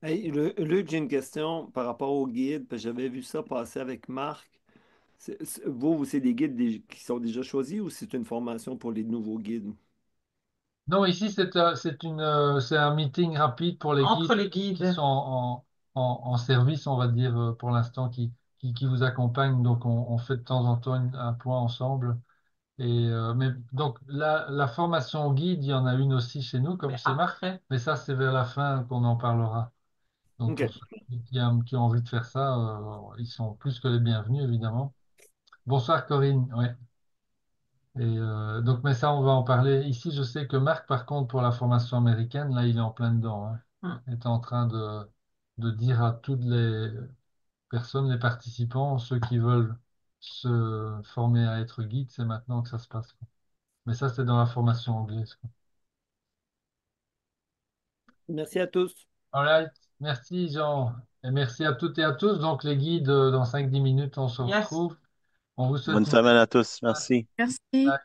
Hey, Luc, j'ai une question par rapport au guide, parce que j'avais vu ça passer avec Marc. Vous, c'est des guides qui sont déjà choisis ou c'est une formation pour les nouveaux guides? Non, ici, c'est un meeting rapide pour les Entre guides les qui guides. sont en service, on va dire, pour l'instant, qui vous accompagnent. Donc, on fait de temps en temps un point ensemble. Mais donc, la formation guide, il y en a une aussi chez nous, comme Mais chez Marc, après, mais ça, c'est vers la fin qu'on en parlera. Donc, OK. pour ceux qui ont envie de faire ça, ils sont plus que les bienvenus, évidemment. Bonsoir, Corinne. Ouais. Donc, mais ça, on va en parler. Ici, je sais que Marc, par contre, pour la formation américaine, là, il est en plein dedans, hein. hmm, Il est en train de dire à toutes les personnes, les participants, ceux qui veulent se former à être guide, c'est maintenant que ça se passe, quoi. Mais ça, c'est dans la formation anglaise, quoi. Merci à tous. All right. Merci, Jean. Et merci à toutes et à tous. Donc, les guides, dans 5-10 minutes, on se yes. retrouve. On vous souhaite Bonne une semaine à tous. Merci. Merci.